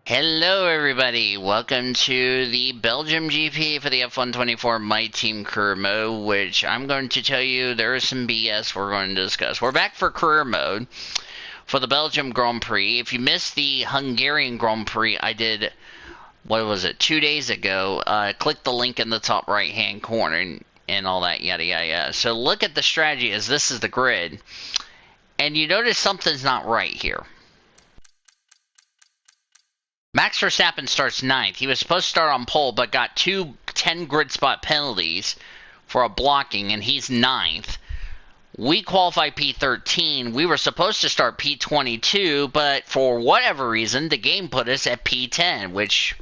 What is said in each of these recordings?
Hello everybody, welcome to the Belgium GP for the F124 My Team Career Mode, which I'm going to tell you there is some BS we're going to discuss. We're back for Career Mode for the Belgium Grand Prix. If you missed the Hungarian Grand Prix I did, 2 days ago, click the link in the top right hand corner and all that yada yada yada. So look at the strategy as this is the grid, and you notice something's not right here. Max Verstappen starts 9th. He was supposed to start on pole, but got 2 10 grid spot penalties for a blocking, and he's 9th. We qualified P13. We were supposed to start P22, but for whatever reason, the game put us at P10, which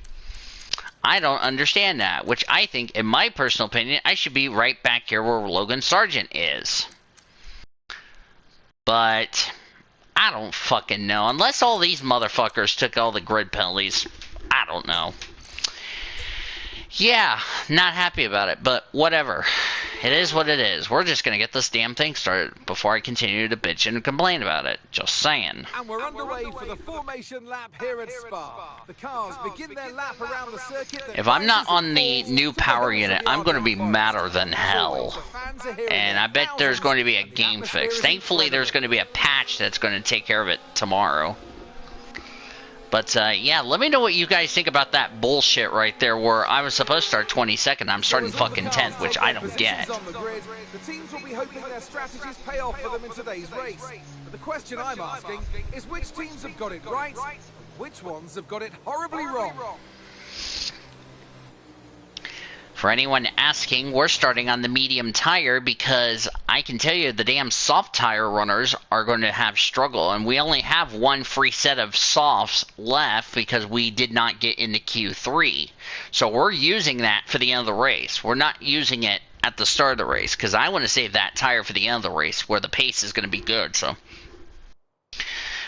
I don't understand that. Which I think, in my personal opinion, I should be right back here where Logan Sargent is. But I don't fucking know. Unless all these motherfuckers took all the grid penalties. I don't know. Yeah, not happy about it, but whatever. It is what it is. We're just gonna get this damn thing started before I continue to bitch and complain about it. Just saying. And we're underway for the formation lap here at Spa. The cars begin their lap around the circuit. If I'm not on the new power unit, I'm going to be madder than hell. And I bet there's going to be a game fix. Thankfully, there's going to be a patch that's going to take care of it tomorrow. But, yeah, let me know what you guys think about that bullshit right there where I was supposed to start 22nd. I'm starting fucking 10th, which I don't get. The teams will be hoping their strategies pay off for them in today's race. But the question I'm asking is which teams have got it right, which ones have got it horribly wrong? For anyone asking, we're starting on the medium tire because I can tell you the damn soft tire runners are going to have struggle, and we only have one free set of softs left because we did not get into Q3. So we're using that for the end of the race. We're not using it at the start of the race because I want to save that tire for the end of the race where the pace is going to be good. So,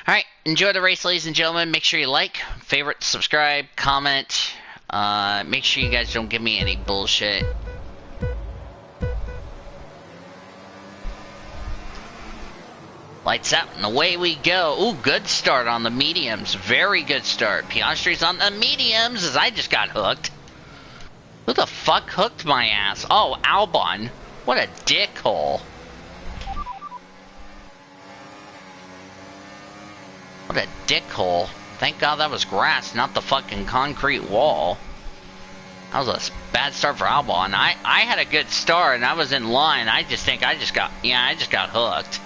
alright, enjoy the race, ladies and gentlemen. Make sure you like, favorite, subscribe, comment. Make sure you guys don't give me any bullshit. Lights out and away we go. Ooh, good start on the mediums. Very good start. Piastri's on the mediums as I just got hooked. Who the fuck hooked my ass? Oh, Albon. What a dickhole. What a dickhole. Thank God that was grass, not the fucking concrete wall. That was a bad start for Albon. I had a good start and I was in line. I just got hooked.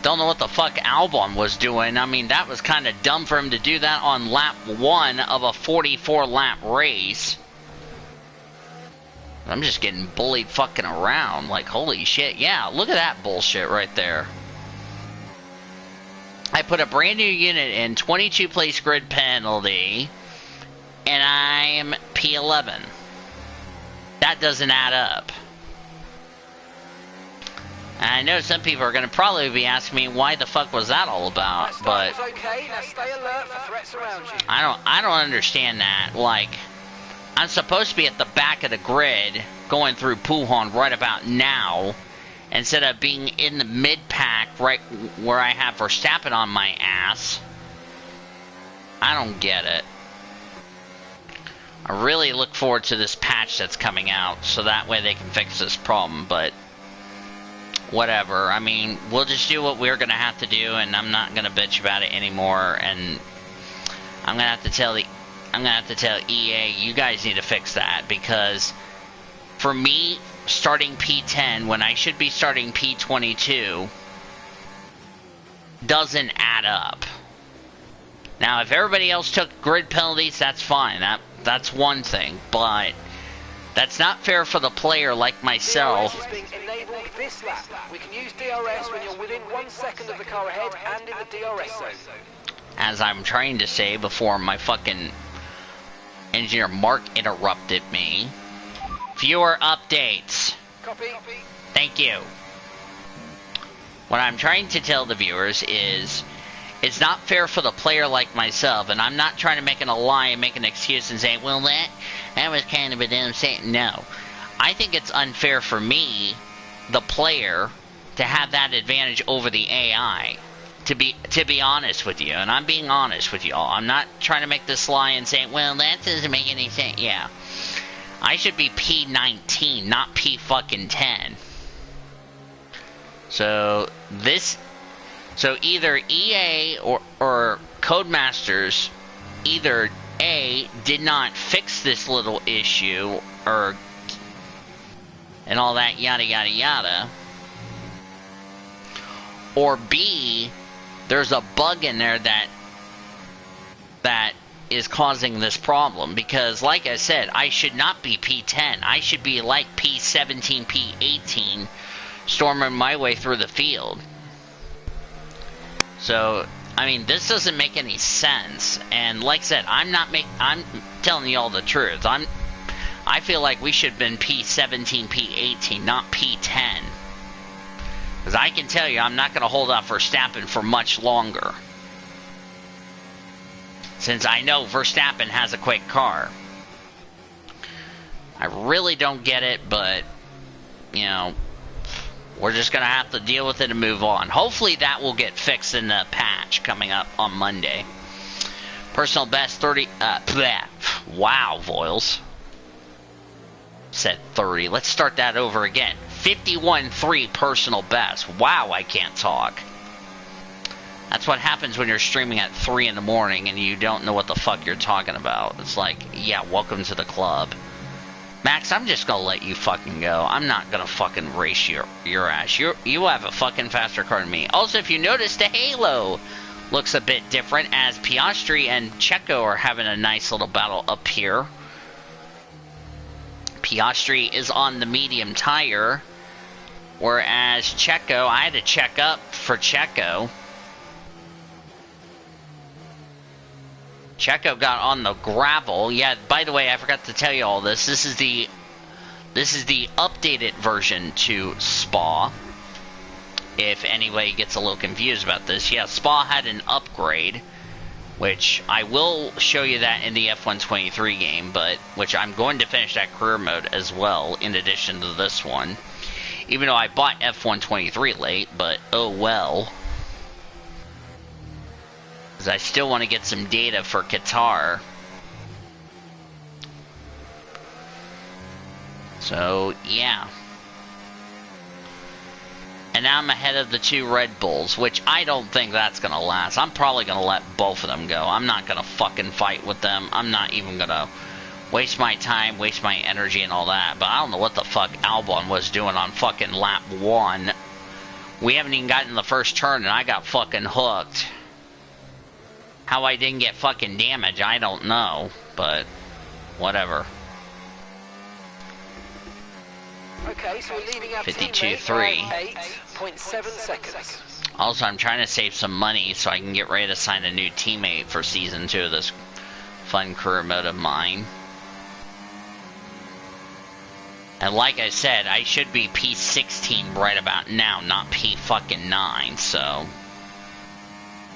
Don't know what the fuck Albon was doing. I mean, that was kind of dumb for him to do that on lap 1 of a 44 lap race. I'm just getting bullied fucking around. Like, holy shit. Yeah, look at that bullshit right there. I put a brand new unit in, 22 place grid penalty, and I'm P11. That doesn't add up. And I know some people are going to probably be asking me why the fuck was that all about, but I don't understand that. Like, I'm supposed to be at the back of the grid going through Pujon right about now, instead of being in the mid-pack right where I have Verstappen on my ass. I don't get it. I really look forward to this patch that's coming out, so that way they can fix this problem, but whatever. I mean, we'll just do what we're going to have to do, and I'm not going to bitch about it anymore, and I'm going to have to tell EA, you guys need to fix that, because for me, starting P10 when I should be starting P22 doesn't add up. Now, if everybody else took grid penalties, that's fine. That's one thing, but that's not fair for the player like myself. DRS is being enabled this lap. We can use DRS when you're within 1 second of the car ahead and in the DRS zone. As I'm trying to say before my fucking engineer Mark interrupted me. Fewer updates. Copy. Thank you. What I'm trying to tell the viewers is it's not fair for the player like myself, and I'm not trying to make a lie and make an excuse and say, well, that was kind of a dumb statement. No. I think it's unfair for me, the player, to have that advantage over the AI. to be honest with you, and I'm being honest with y'all. I'm not trying to make this lie and say, well, that doesn't make any sense. Yeah. I should be P19, not P fucking 10. So either EA or Codemasters either A, did not fix this little issue and all that yada yada yada, or B, there's a bug in there that is causing this problem, because like I said, I should not be P10. I should be like P17, P18, storming my way through the field. So, I mean, this doesn't make any sense. And like I said, I'm telling you all the truth. I feel like we should have been P17, P18, not P10. Because I can tell you, I'm not going to hold out Verstappen for much longer. Since I know Verstappen has a quick car. I really don't get it, but, you know, we're just going to have to deal with it and move on. Hopefully that will get fixed in the patch coming up on Monday. Personal best 30... wow, Voiles. Said 30. Let's start that over again. 51.3 personal best. Wow, I can't talk. That's what happens when you're streaming at 3 in the morning and you don't know what the fuck you're talking about. It's like, yeah, welcome to the club. Max, I'm just gonna let you fucking go. I'm not gonna fucking race your ass. You have a fucking faster car than me. Also, if you notice, the halo looks a bit different, as Piastri and Checo are having a nice little battle up here. Piastri is on the medium tire, whereas Checo, I had to check up for Checo. Checo got on the gravel. Yeah, by the way, I forgot to tell you all this. This is the updated version to Spa. If anybody gets a little confused about this, yeah, Spa had an upgrade, which I will show you that in the F123 game, but which I'm going to finish that career mode as well, in addition to this one. Even though I bought F123 late, but oh well. Because I still want to get some data for Qatar. So, yeah. And now I'm ahead of the 2 Red Bulls, which I don't think that's going to last. I'm probably going to let both of them go. I'm not going to fucking fight with them. I'm not even going to waste my time, waste my energy and all that. But I don't know what the fuck Albon was doing on fucking lap 1. We haven't even gotten the first turn and I got fucking hooked. How I didn't get fucking damage, I don't know. But, whatever. Okay, so we're leading up 52.3. 8.7 seconds. Also, I'm trying to save some money so I can get ready to sign a new teammate for Season 2 of this fun career mode of mine. And like I said, I should be P16 right about now, not P9, so...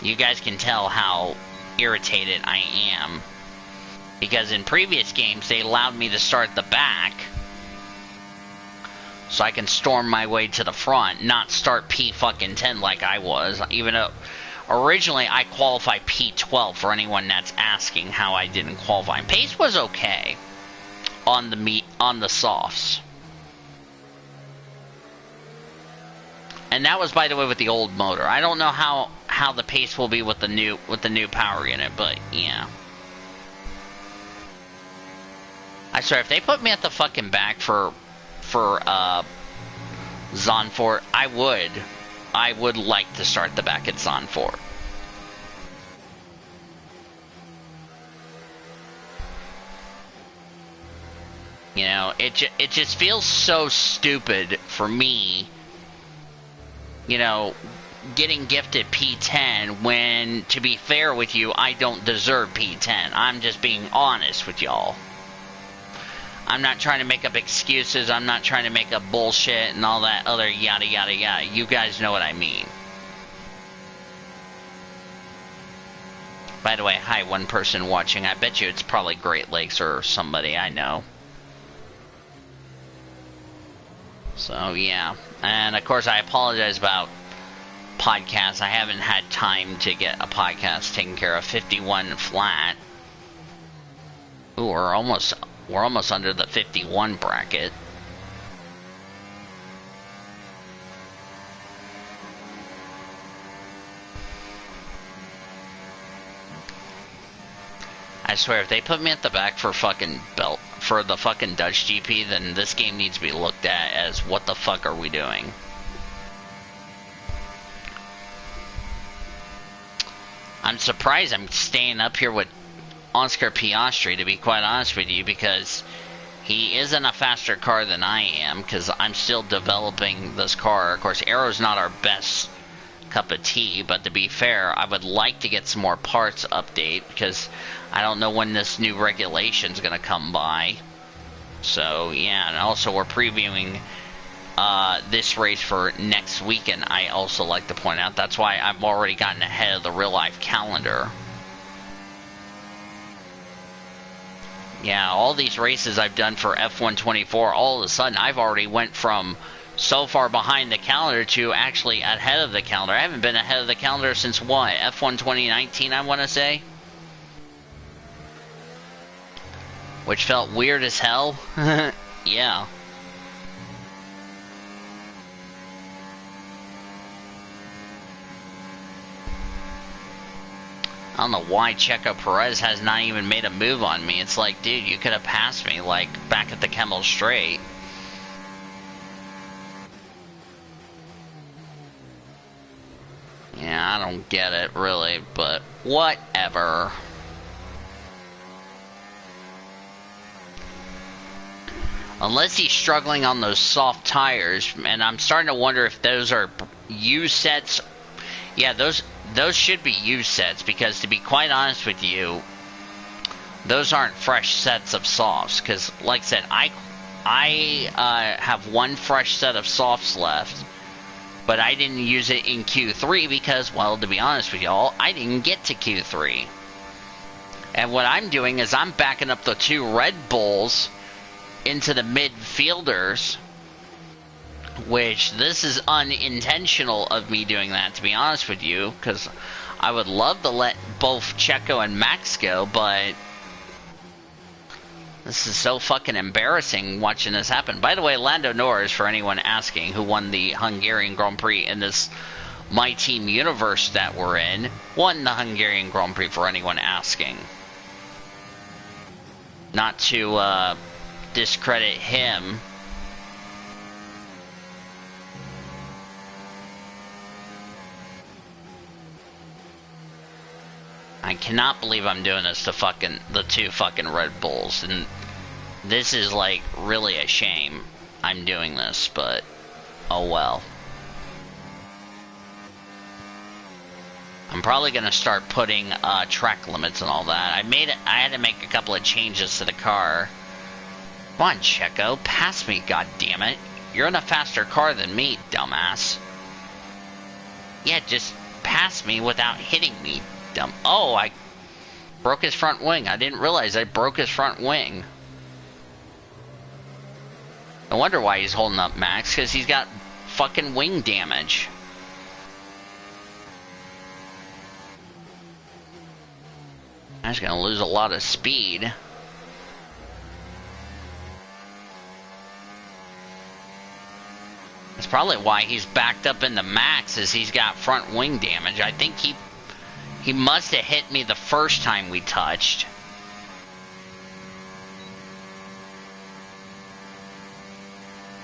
You guys can tell how irritated I am. Because in previous games, they allowed me to start at the back, so I can storm my way to the front, not start P10 like I was. Even though originally I qualified P12 for anyone that's asking how I didn't qualify. Pace was okay on the softs. And that was, by the way, with the old motor. I don't know how the pace will be with the new power unit, but yeah. I swear, if they put me at the fucking back for Zandvoort, I would like to start the back at Zandvoort. You know, it just feels so stupid for me, you know, getting gifted P10 when, to be fair with you, I don't deserve P10. I'm just being honest with y'all. I'm not trying to make up excuses. I'm not trying to make up bullshit and all that other yada yada yada. You guys know what I mean. By the way, hi, one person watching. I bet you it's probably Great Lakes or somebody I know. So, yeah. And, of course, I apologize about podcast. I haven't had time to get a podcast taken care of. 51 flat. Ooh, we're almost under the 51 bracket. I swear, if they put me at the back for the fucking Dutch GP, then this game needs to be looked at as what the fuck are we doing? I'm surprised I'm staying up here with Oscar Piastri, to be quite honest with you, because he isn't a faster car than I am, because I'm still developing this car. Of course, Aero's not our best cup of tea, but to be fair, I would like to get some more parts update, because I don't know when this new regulation's going to come by. So, yeah, and also we're previewing this race for next weekend, I also like to point out. That's why I've already gotten ahead of the real-life calendar. Yeah, all these races I've done for F124, all of a sudden I've already went from so far behind the calendar to actually ahead of the calendar. I haven't been ahead of the calendar since what? F1 2019, I want to say? Which felt weird as hell. Yeah. I don't know why Checo Perez has not even made a move on me. It's like, dude, you could have passed me, like, back at the Kemmel Straight. Yeah, I don't get it, really, but whatever. Unless he's struggling on those soft tires, and I'm starting to wonder if those are used sets. Yeah, those should be used sets, because to be quite honest with you, those aren't fresh sets of softs, because like I said, I have one fresh set of softs left, but I didn't use it in Q3 because, well, to be honest with y'all, I didn't get to Q3. And what I'm doing is I'm backing up the two Red Bulls into the midfielders, which this is unintentional of me doing that, to be honest with you, because I would love to let both Checo and Max go, but this is so fucking embarrassing watching this happen. By the way, Lando Norris, for anyone asking, who won the Hungarian Grand Prix in this My Team universe that we're in, won the Hungarian Grand Prix, for anyone asking. Not to discredit him. I cannot believe I'm doing this to the two fucking Red Bulls, and this is like really a shame I'm doing this, but oh well. I'm probably gonna start putting track limits and all that. I had to make a couple of changes to the car. Come on, Checo, pass me, goddammit. You're in a faster car than me, dumbass. Yeah, just pass me without hitting me. Oh, I broke his front wing. I didn't realize I broke his front wing. I wonder why he's holding up Max, because he's got fucking wing damage. I'm just gonna lose a lot of speed. That's probably why he's backed up into Max, is he's got front wing damage. I think he must have hit me the first time we touched.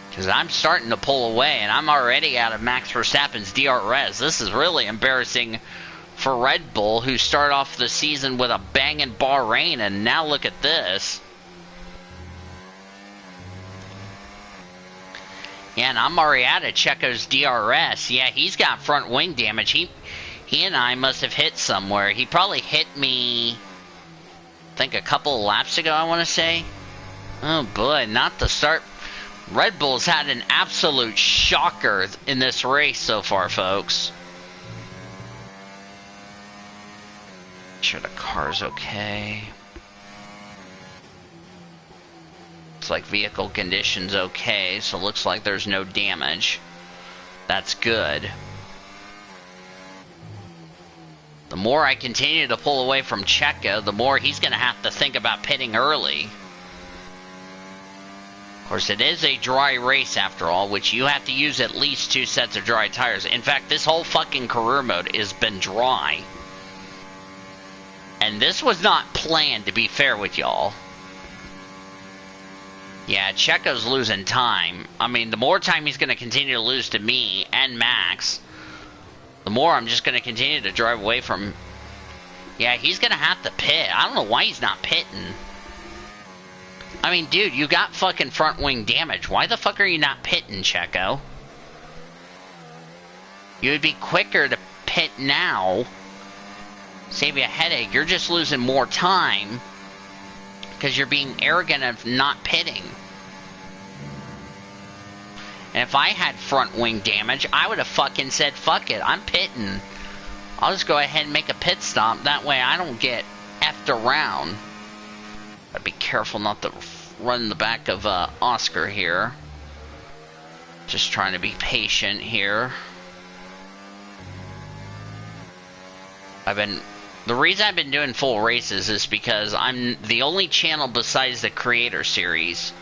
Because I'm starting to pull away, and I'm already out of Max Verstappen's DRS. This is really embarrassing for Red Bull, who started off the season with a bang in Bahrain, and now look at this. Yeah, and I'm already out of Checo's DRS. Yeah, he's got front wing damage. He and I must have hit somewhere. He probably hit me, I think, a couple of laps ago, I want to say. Oh boy, not the start. Red Bull's had an absolute shocker in this race so far, folks. Make sure the car's okay. Looks like vehicle condition's okay, so looks like there's no damage. That's good. The more I continue to pull away from Checo, the more he's going to have to think about pitting early. Of course, it is a dry race after all, which you have to use at least 2 sets of dry tires. In fact, this whole fucking career mode has been dry. And this was not planned, to be fair with y'all. Yeah, Checo's losing time. I mean, the more time he's going to continue to lose to me and Max, the more I'm just going to continue to drive away from... Yeah, he's going to have to pit. I don't know why he's not pitting. I mean, dude, you got fucking front wing damage. Why the fuck are you not pitting, Checo? You would be quicker to pit now. Save you a headache. You're just losing more time because you're being arrogant of not pitting. And if I had front wing damage, I would have fucking said, fuck it, I'm pitting. I'll just go ahead and make a pit stop. That way I don't get effed around. Gotta be careful not to run the back of Oscar here. Just trying to be patient here. The reason I've been doing full races is because I'm the only channel besides the Creator Series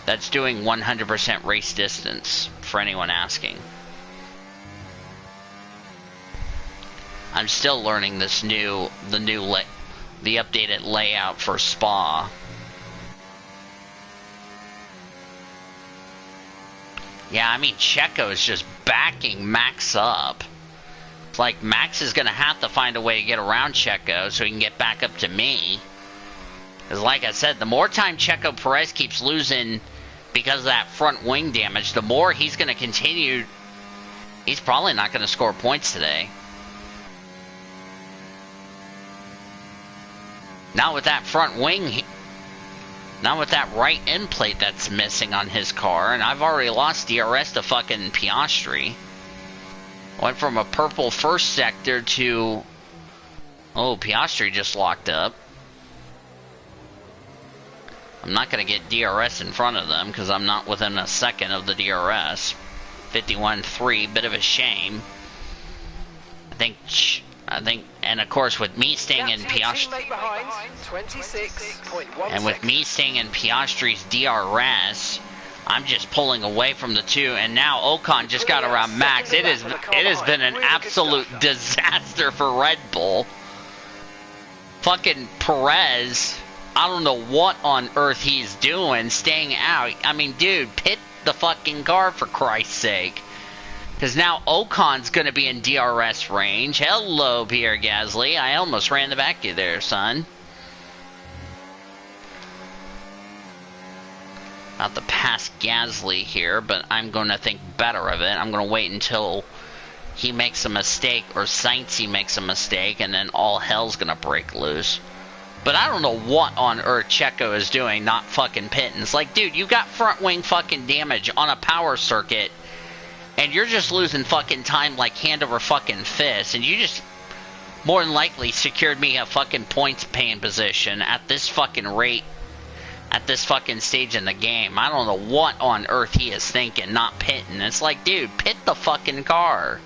that's doing 100% race distance, for anyone asking. I'm still learning this the updated layout for Spa. Yeah, I mean, Checo is just backing Max up. It's like Max is going to have to find a way to get around Checo so he can get back up to me. Because like I said, the more time Checo Perez keeps losing because of that front wing damage, the more he's going to continue. He's probably not going to score points today. Not with that front wing, not with that right end plate that's missing on his car, and I've already lost DRS to fucking Piastri. Went from a purple first sector to... Oh, Piastri just locked up. I'm not going to get DRS in front of them because I'm not within a second of the DRS. 51.3, bit of a shame. I think, and of course with me staying in Piastri, and with me staying in Piastri's DRS, I'm just pulling away from the two, and now Ocon just got around Max. It has been an absolute disaster for Red Bull. Fucking Perez, I don't know what on earth he's doing, staying out. I mean, dude, pit the fucking car for Christ's sake. Because now Ocon's going to be in DRS range. Hello, Pierre Gasly. I almost ran the back of you there, son. About to pass Gasly here, but I'm going to think better of it. I'm going to wait until he makes a mistake or Sainz makes a mistake, and then all hell's going to break loose. But I don't know what on earth Checo is doing, not fucking pitting. It's like, dude, you got front wing fucking damage on a power circuit, and you're just losing fucking time like hand over fucking fist, and you just more than likely secured me a fucking points paying position at this fucking rate, at this fucking stage in the game. I don't know what on earth he is thinking, not pitting. It's like, dude, pit the fucking car.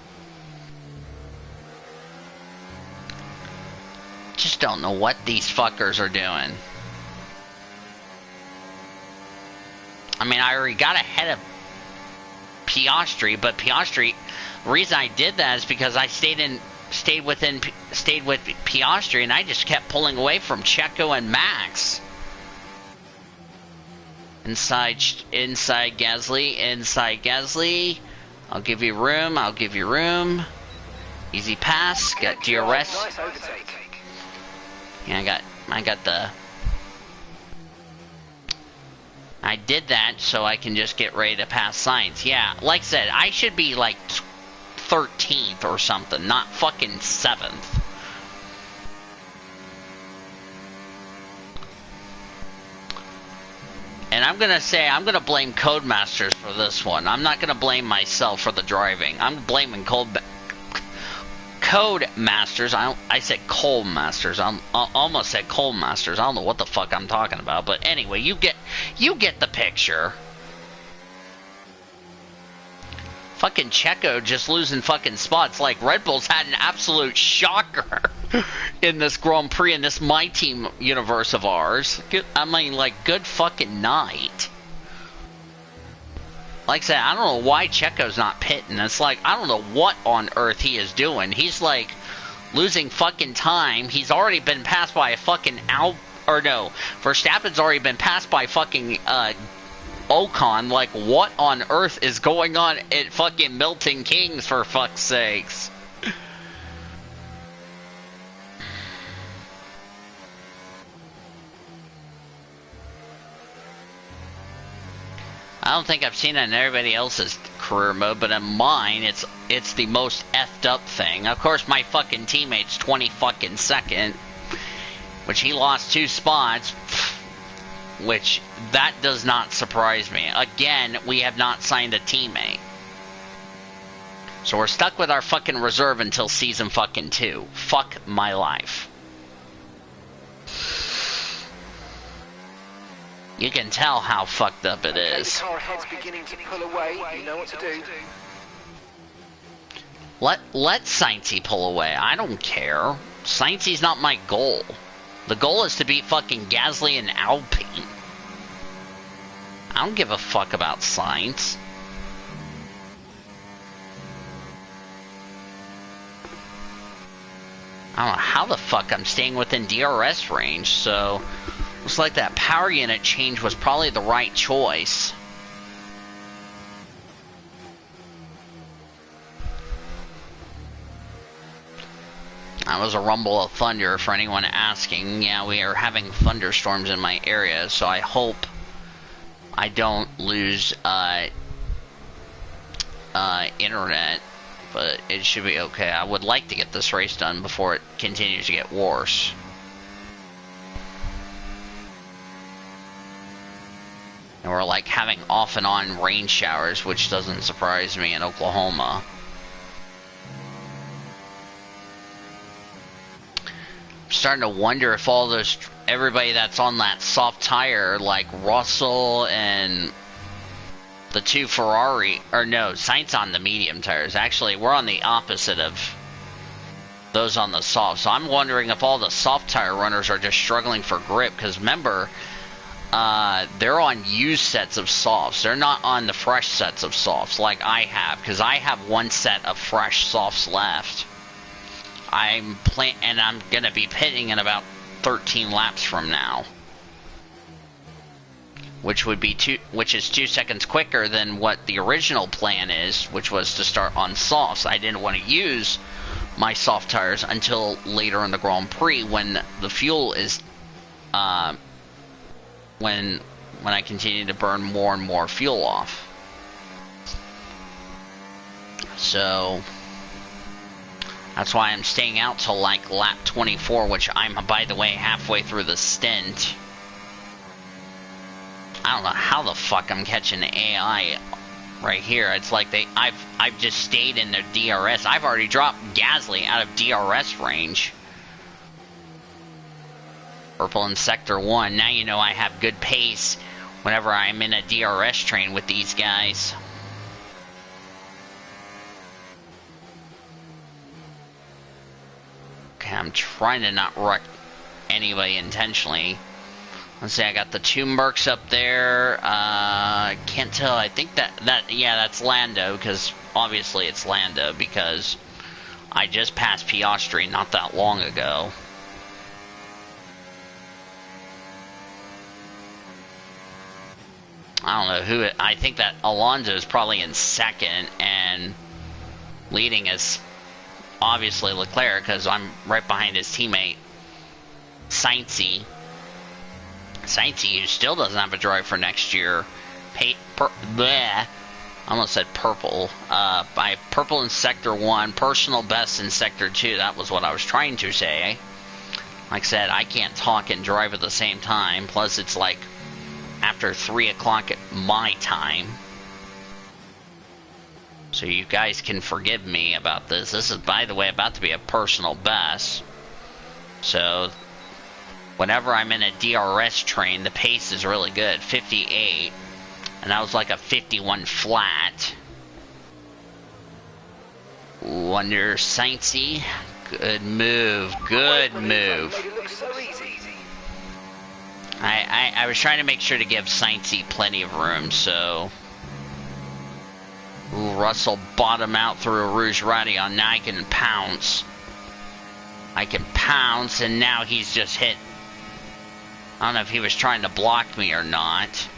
Just don't know what these fuckers are doing. I mean, I already got ahead of Piastri, but Piastri, the reason I did that is because I stayed with Piastri, and I just kept pulling away from Checo and Max. Inside Gasly. I'll give you room. Easy pass. Got DRS. Nice overtake. Yeah, I did that so I can just get ready to pass Sainz. Yeah, like I said, I should be like 13th or something, not fucking 7th. And I'm gonna blame Codemasters for this one. I'm not gonna blame myself for the driving. I'm blaming Codemasters. I said Coal Masters. I almost said Coal Masters. I don't know what the fuck I'm talking about, but anyway, you get the picture. Fucking Checo just losing fucking spots. Like, Red Bull's had an absolute shocker in this Grand Prix, in this My Team universe of ours. I mean, like, good fucking night. Like I said, I don't know why Checo's not pitting. It's like, I don't know what on earth he is doing. He's, like, losing fucking time. He's already been passed by a fucking Verstappen's already been passed by fucking, Ocon. Like, what on earth is going on at fucking Milton Keynes, for fuck's sakes? I don't think I've seen it in everybody else's career mode, but in mine, it's the most effed up thing. Of course, my fucking teammate's 20 fucking second, which he lost 2 spots, which that does not surprise me. Again, we have not signed a teammate. So we're stuck with our fucking reserve until season fucking 2. Fuck my life. You can tell how fucked up it is. The car ahead's beginning to pull away. You know what to do. Let Sainzy pull away. I don't care. Sainzy's not my goal. The goal is to beat fucking Gasly and Alpine. I don't give a fuck about Sainz. I don't know how the fuck I'm staying within DRS range, so looks like that power unit change was probably the right choice. That was a rumble of thunder for anyone asking. Yeah, we are having thunderstorms in my area, so I hope I don't lose internet, but it should be okay. I would like to get this race done before it continues to get worse. And we're like having off and on rain showers, which doesn't surprise me in Oklahoma. I'm starting to wonder if all those, everybody that's on that soft tire, like Russell and the 2 Ferrari, or no, Sainz on the medium tires. Actually, we're on the opposite of those on the soft. So I'm wondering if all the soft tire runners are just struggling for grip, because remember, they're on used sets of softs. They're not on the fresh sets of softs like I have, because I have 1 set of fresh softs left. I'm gonna be pitting in about 13 laps from now, which is 2 seconds quicker than what the original plan is, which was to start on softs. I didn't want to use my soft tires until later in the Grand Prix when the fuel is when I continue to burn more and more fuel off. So that's why I'm staying out till like lap 24, which I'm, by the way, halfway through the stint. I don't know how the fuck I'm catching the AI right here. It's like I've just stayed in the DRS. I've already dropped Gasly out of DRS range. Purple in Sector 1. Now you know I have good pace whenever I'm in a DRS train with these guys. Okay, I'm trying to not wreck anybody intentionally. Let's see, I got the 2 Mercs up there. Can't tell. I think yeah, that's Lando, because obviously it's Lando, because I just passed Piastri not that long ago. I don't know who it, I think that Alonso is probably in second, and leading is obviously Leclerc, because I'm right behind his teammate Sainzy, who still doesn't have a drive for next year. I almost said purple. By purple in Sector 1, personal best in Sector 2. That was what I was trying to say. Like I said, I can't talk and drive at the same time. Plus, it's like after 3 o'clock at my time. So you guys can forgive me about this. This is, by the way, about to be a personal best. So whenever I'm in a DRS train, the pace is really good. 58. And that was like a 51 flat. Ooh, under Saintsy. Good move. Good move. Made it look so easy. I was trying to make sure to give Saintsy plenty of room, so... Ooh, Russell bottom out through a Rouge Radion. Now I can pounce. I can pounce, and now he's just hit. I don't know if he was trying to block me or not.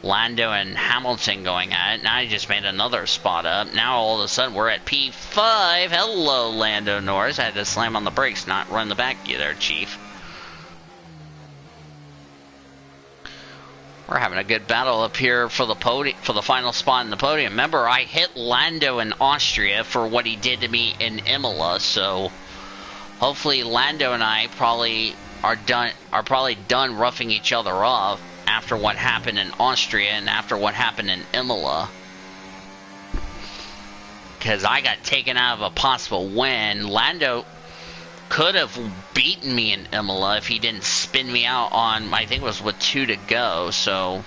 Lando and Hamilton going at it. Now I just made another spot up. Now all of a sudden we're at P5. Hello, Lando Norris. I had to slam on the brakes, not run the back of you there, Chief. We're having a good battle up here for the podium, for the final spot in the podium. Remember, I hit Lando in Austria for what he did to me in Imola, so hopefully Lando and I are probably done roughing each other off after what happened in Austria and after what happened in Imola. Because I got taken out of a possible win. Lando could have beaten me in Imola if he didn't spin me out on, I think it was with 2 to go, so...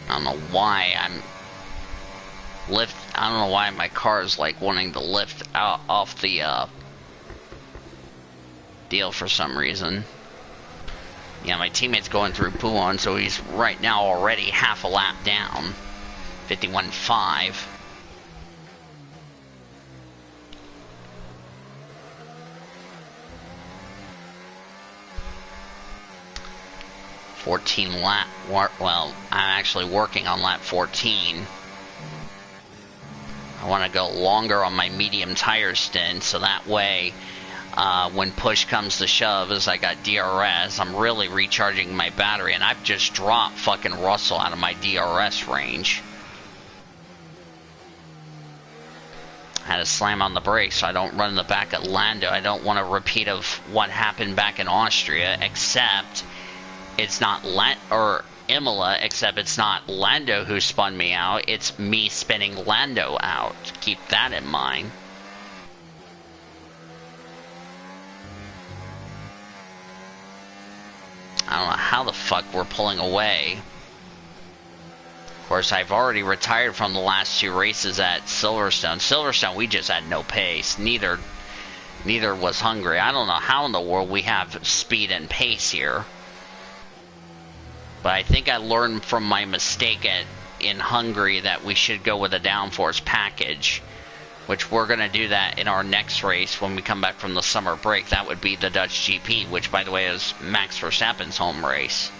I don't know why I don't know why my car is like wanting to lift out off the deal for some reason. Yeah, my teammate's going through Pouon, so he's right now already half a lap down. 51.5. Well, I'm actually working on lap 14. I want to go longer on my medium tire stint, so that way, when push comes to shove, as I got DRS, I'm really recharging my battery, and I've just dropped fucking Russell out of my DRS range. I had to slam on the brakes so I don't run in the back of Lando. I don't want a repeat of what happened back in Austria, except it's not Imola, except it's not Lando who spun me out, it's me spinning Lando out. Keep that in mind. I don't know how the fuck we're pulling away. Of course, I've already retired from the last 2 races at Silverstone. Silverstone, we just had no pace. Neither was Hungary. I don't know how in the world we have speed and pace here. But I think I learned from my mistake in Hungary that we should go with a downforce package, which we're going to do that in our next race when we come back from the summer break. That would be the Dutch GP, which, by the way, is Max Verstappen's home race.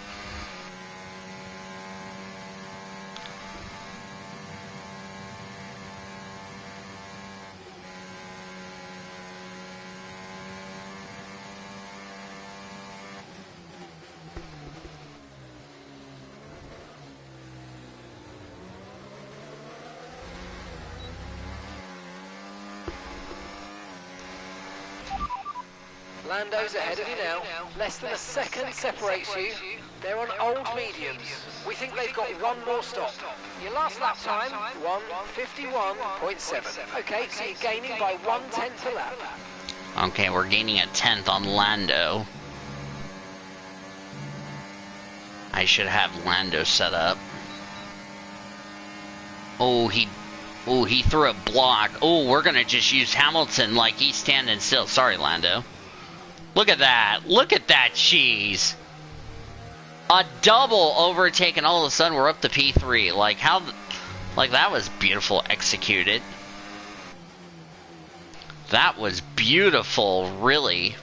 Lando's ahead of you now. Less than a second separates you. They're on old mediums. We think they've got one more stop. Your last lap time, 1:51.7. Okay, so you're gaining by 1/10 a lap. Okay, we're gaining a 10th on Lando. I should have Lando set up. Oh, he threw a block. Oh, we're gonna just use Hamilton like he's standing still. Sorry, Lando. Look at that. Look at that cheese. A double overtake, and all of a sudden we're up to P3. Like, that was beautiful executed. That was beautiful, really.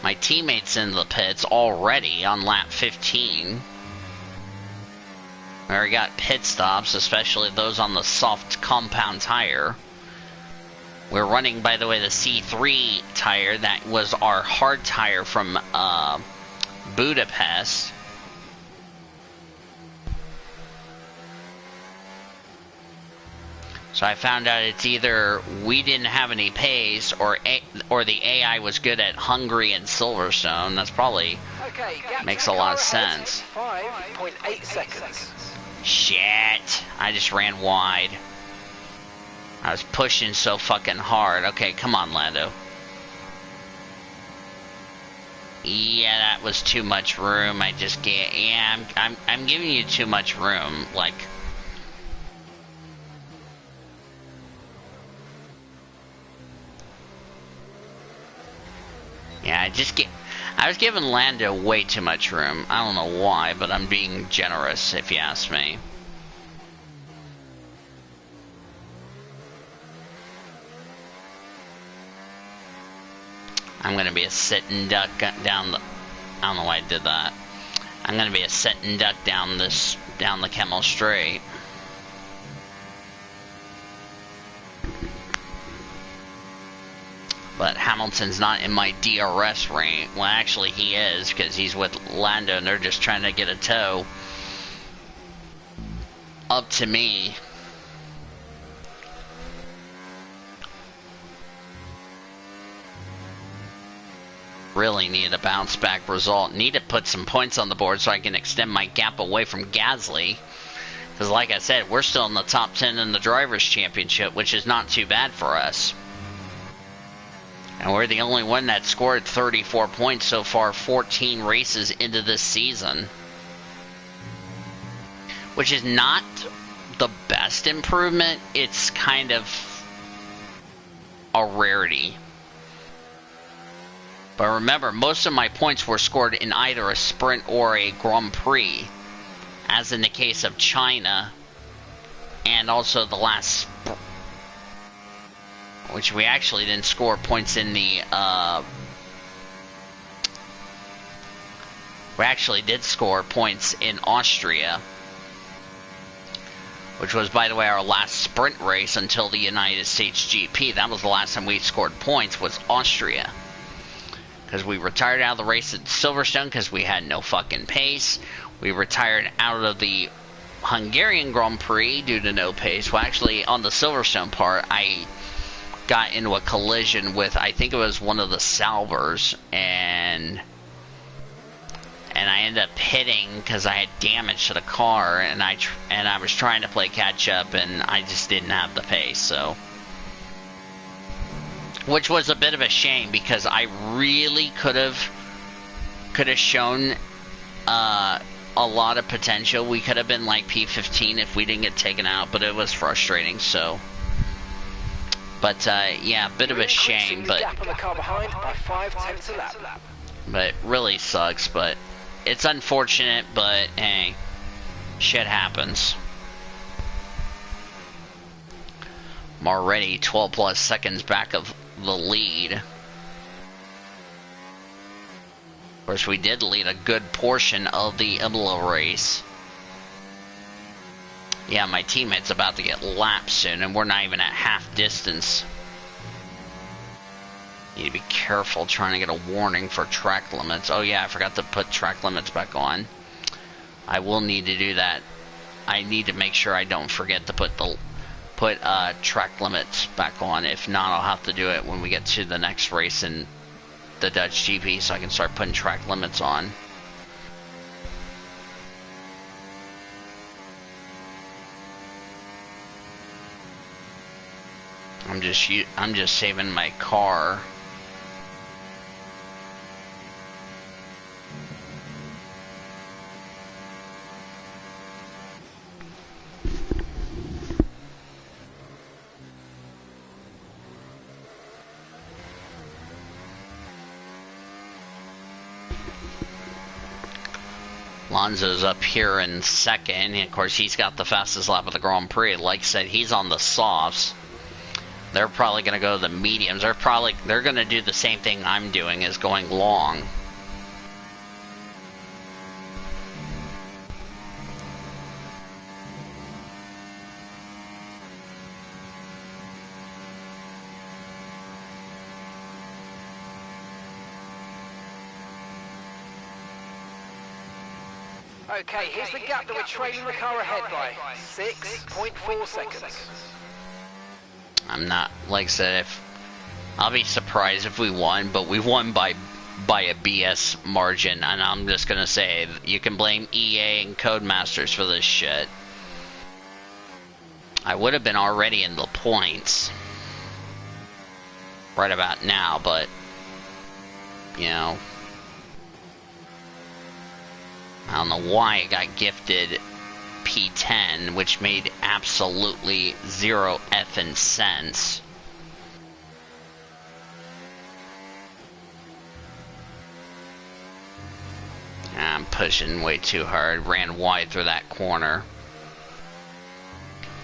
My teammate's in the pits already on lap 15. We already got pit stops, especially those on the soft compound tire. We're running, by the way, the C3 tire. That was our hard tire from Budapest. So I found out it's either we didn't have any pace, or the AI was good at Hungary and Silverstone. That's probably makes a lot of sense. 5.8 seconds. Shit! I just ran wide. I was pushing so fucking hard. Okay, come on, Lando. Yeah, that was too much room. I just get. Yeah, I'm giving you too much room. Like. Yeah, I was giving Lando way too much room. I don't know why, but I'm being generous, if you ask me. I'm gonna be a sitting duck down the... I don't know why I did that. I'm gonna be a sitting duck down the Kemmel Straight. But Hamilton's not in my DRS range. Well, actually he is, because he's with Lando and they're just trying to get a tow up to me. Really need a bounce back result. Need to put some points on the board so I can extend my gap away from Gasly. Because like I said, we're still in the top 10 in the Drivers' Championship, which is not too bad for us. And we're the only one that scored 34 points so far, 14 races into this season. Which is not the best improvement. It's kind of a rarity. But remember, most of my points were scored in either a sprint or a Grand Prix. As in the case of China. And also the last... which we actually didn't score points in the, we actually did score points in Austria. Which was, by the way, our last sprint race until the United States GP. That was the last time we scored points, was Austria. Because we retired out of the race at Silverstone because we had no fucking pace. We retired out of the Hungarian Grand Prix due to no pace. Well, actually, on the Silverstone part, I got into a collision with, I think it was one of the Salvers, and I ended up hitting because I had damage to the car, and I was trying to play catch up, and I just didn't have the pace, so, which was a bit of a shame because I really could have shown a lot of potential. We could have been like P15 if we didn't get taken out, but it was frustrating, so. But, yeah, a bit of a shame, but it really sucks, but it's unfortunate, but, hey, shit happens. I'm already 12 plus seconds back of the lead. Of course, we did lead a good portion of the Imola race. Yeah, my teammate's about to get lapped soon, and we're not even at half distance. Need to be careful trying to get a warning for track limits. Oh yeah, I forgot to put track limits back on. I will need to do that. I need to make sure I don't forget to put track limits back on. If not, I'll have to do it when we get to the next race in the Dutch GP, so I can start putting track limits on. I'm just saving my car. Alonso's up here in second, and of course he's got the fastest lap of the Grand Prix. Like I said, he's on the softs. They're probably going to go to the mediums. They're going to do the same thing I'm doing, is going long. Okay, here's the gap that we're trailing the car ahead by. 6.4 seconds. I'm not, like I said, if I'll be surprised if we won, but we won by a BS margin, and I'm just gonna say you can blame EA and Codemasters for this shit. I would have been already in the points right about now, but you know, I don't know why it got gifted P10, which made absolutely zero effing sense. I'm pushing way too hard. Ran wide through that corner.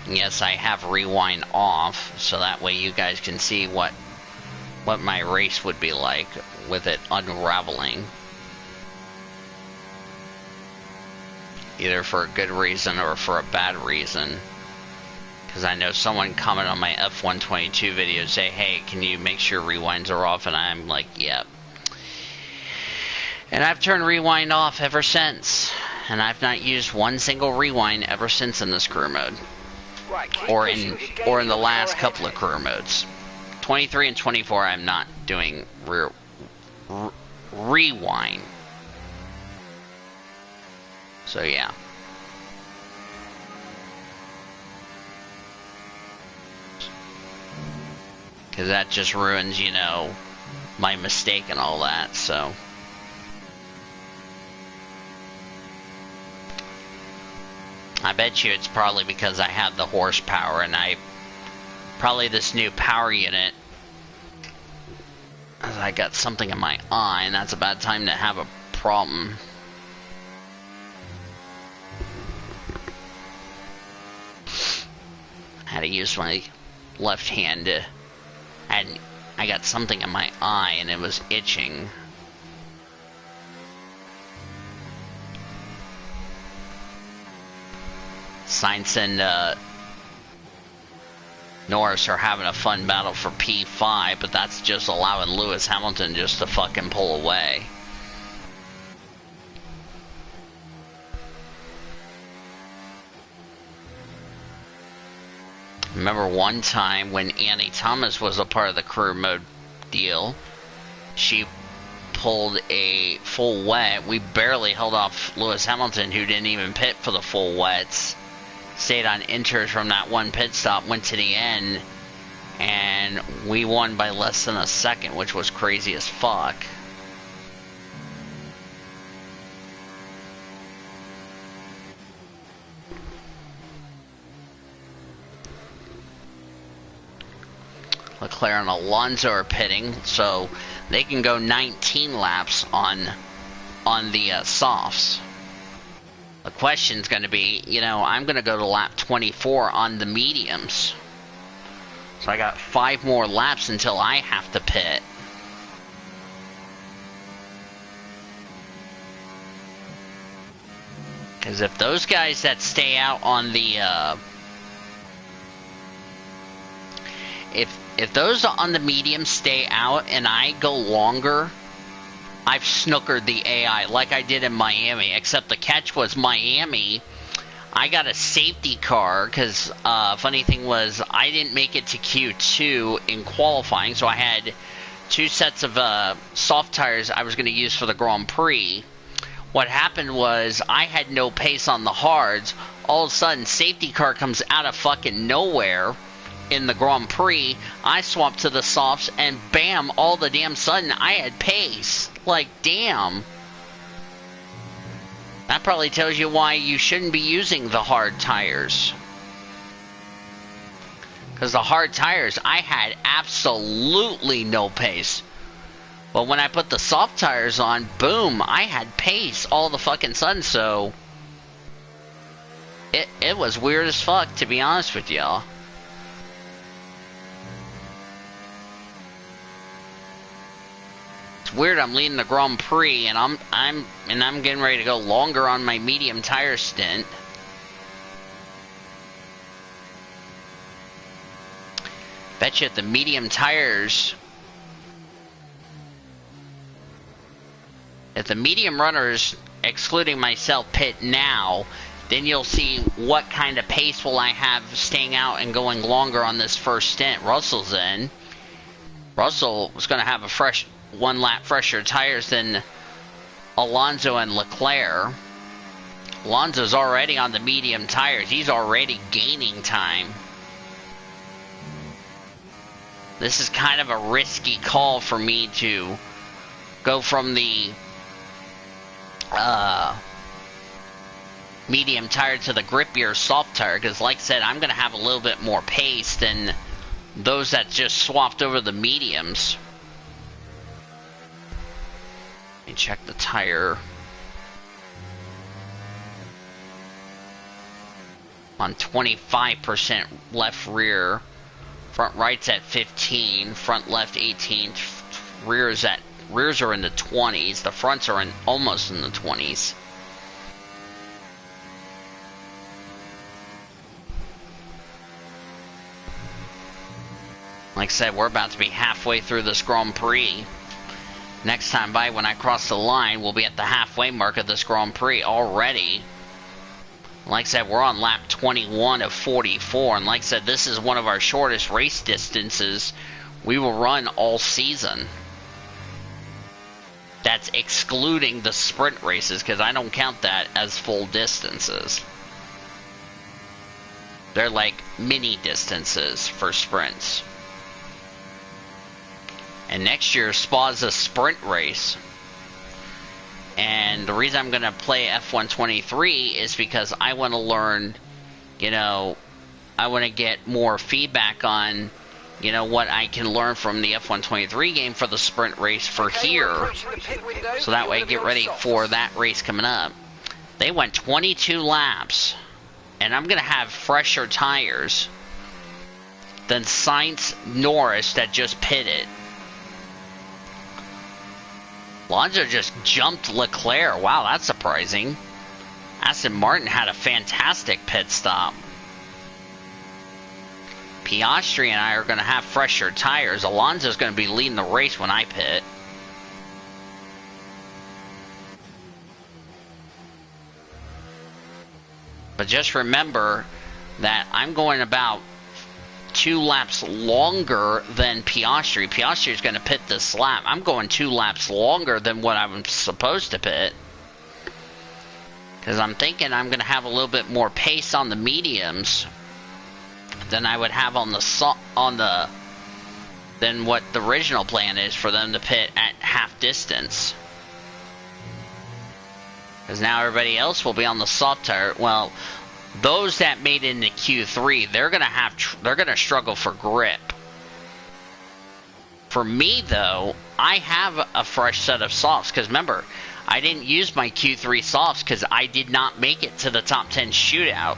Yes, I have rewind off, so that way you guys can see what my race would be like with it unraveling. Either for a good reason or for a bad reason. Because I know someone commented on my F122 video, say, hey, can you make sure rewinds are off? And I'm like, yep. And I've turned rewind off ever since. And I've not used one single rewind ever since in this career mode. Right, Or in the last couple of career modes. 23 and 24 I'm not doing rewind. So yeah. Because that just ruins, you know, my mistake and all that, so. I bet you it's probably because I have the horsepower and probably this new power unit. As I got something in my eye, and that's a bad time to have a problem. I had to use my left hand to, and I got something in my eye and it was itching. Sainz and Norris are having a fun battle for P5, but that's just allowing Lewis Hamilton just to fucking pull away. Remember one time when Annie Thomas was a part of the career mode deal, she pulled a full wet. We barely held off Lewis Hamilton, who didn't even pit for the full wets. Stayed on inters from that one pit stop, went to the end, and we won by less than a second, which was crazy as fuck. Leclerc and Alonso are pitting, so they can go 19 laps on the softs. The question's going to be, you know, I'm going to go to lap 24 on the mediums. So I got 5 more laps until I have to pit. Because if those guys that stay out on the, if those on the mediums stay out and I go longer, I've snookered the AI like I did in Miami, except the catch was Miami. I got a safety car because funny thing was I didn't make it to Q2 in qualifying, so I had 2 sets of soft tires I was going to use for the Grand Prix. What happened was I had no pace on the hards. All of a sudden, safety car comes out of fucking nowhere in the Grand Prix. I swapped to the softs, and bam, all the damn sudden I had pace. Like, damn. That probably tells you why you shouldn't be using the hard tires. Because the hard tires, I had absolutely no pace. But when I put the soft tires on, boom, I had pace all the fucking sudden, so it was weird as fuck, to be honest with y'all. Weird, I'm leading the Grand Prix and I'm getting ready to go longer on my medium tire stint. Bet you if the medium tires, if the medium runners, excluding myself, pit now, then you'll see what kind of pace will I have staying out and going longer on this first stint. Russell's in. Russell was going to have a fresh 1 lap fresher tires than Alonso and Leclerc. Alonso's already on the medium tires. He's already gaining time. This is kind of a risky call for me to go from the medium tire to the grippier soft tire, because like I said, I'm going to have a little bit more pace than those that just swapped over the mediums. Let me check the tire. On 25% left rear. Front right's at 15, front left 18, rears are in the 20s, the fronts are almost in the 20s. Like I said, we're about to be halfway through this Grand Prix. Next time by, when I cross the line, we'll be at the halfway mark of this Grand Prix already. Like I said, we're on lap 21 of 44, and like I said, this is one of our shortest race distances we will run all season. That's excluding the sprint races, because I don't count that as full distances. They're like mini distances for sprints. And next year, Spa's a sprint race. And the reason I'm going to play F123 is because I want to learn, you know, I want to get more feedback on, you know, what I can learn from the F123 game for the sprint race for here. So that way I get ready for that race coming up. They went 22 laps. And I'm going to have fresher tires than Sainz Norris that just pitted. Alonso just jumped Leclerc. Wow, that's surprising. Aston Martin had a fantastic pit stop. Piastri and I are going to have fresher tires. Alonso's going to be leading the race when I pit. But just remember that I'm going about 2 laps longer than Piastri. Piastri is going to pit this lap. I'm going 2 laps longer than what I'm supposed to pit. Because I'm thinking I'm going to have a little bit more pace on the mediums than I would have on the than what the original plan is for them to pit at half distance. Because now everybody else will be on the soft tire. Well, those that made it into Q3, they're gonna struggle for grip. For me though, I have a fresh set of softs, because remember, I didn't use my Q3 softs because I did not make it to the top 10 shootout.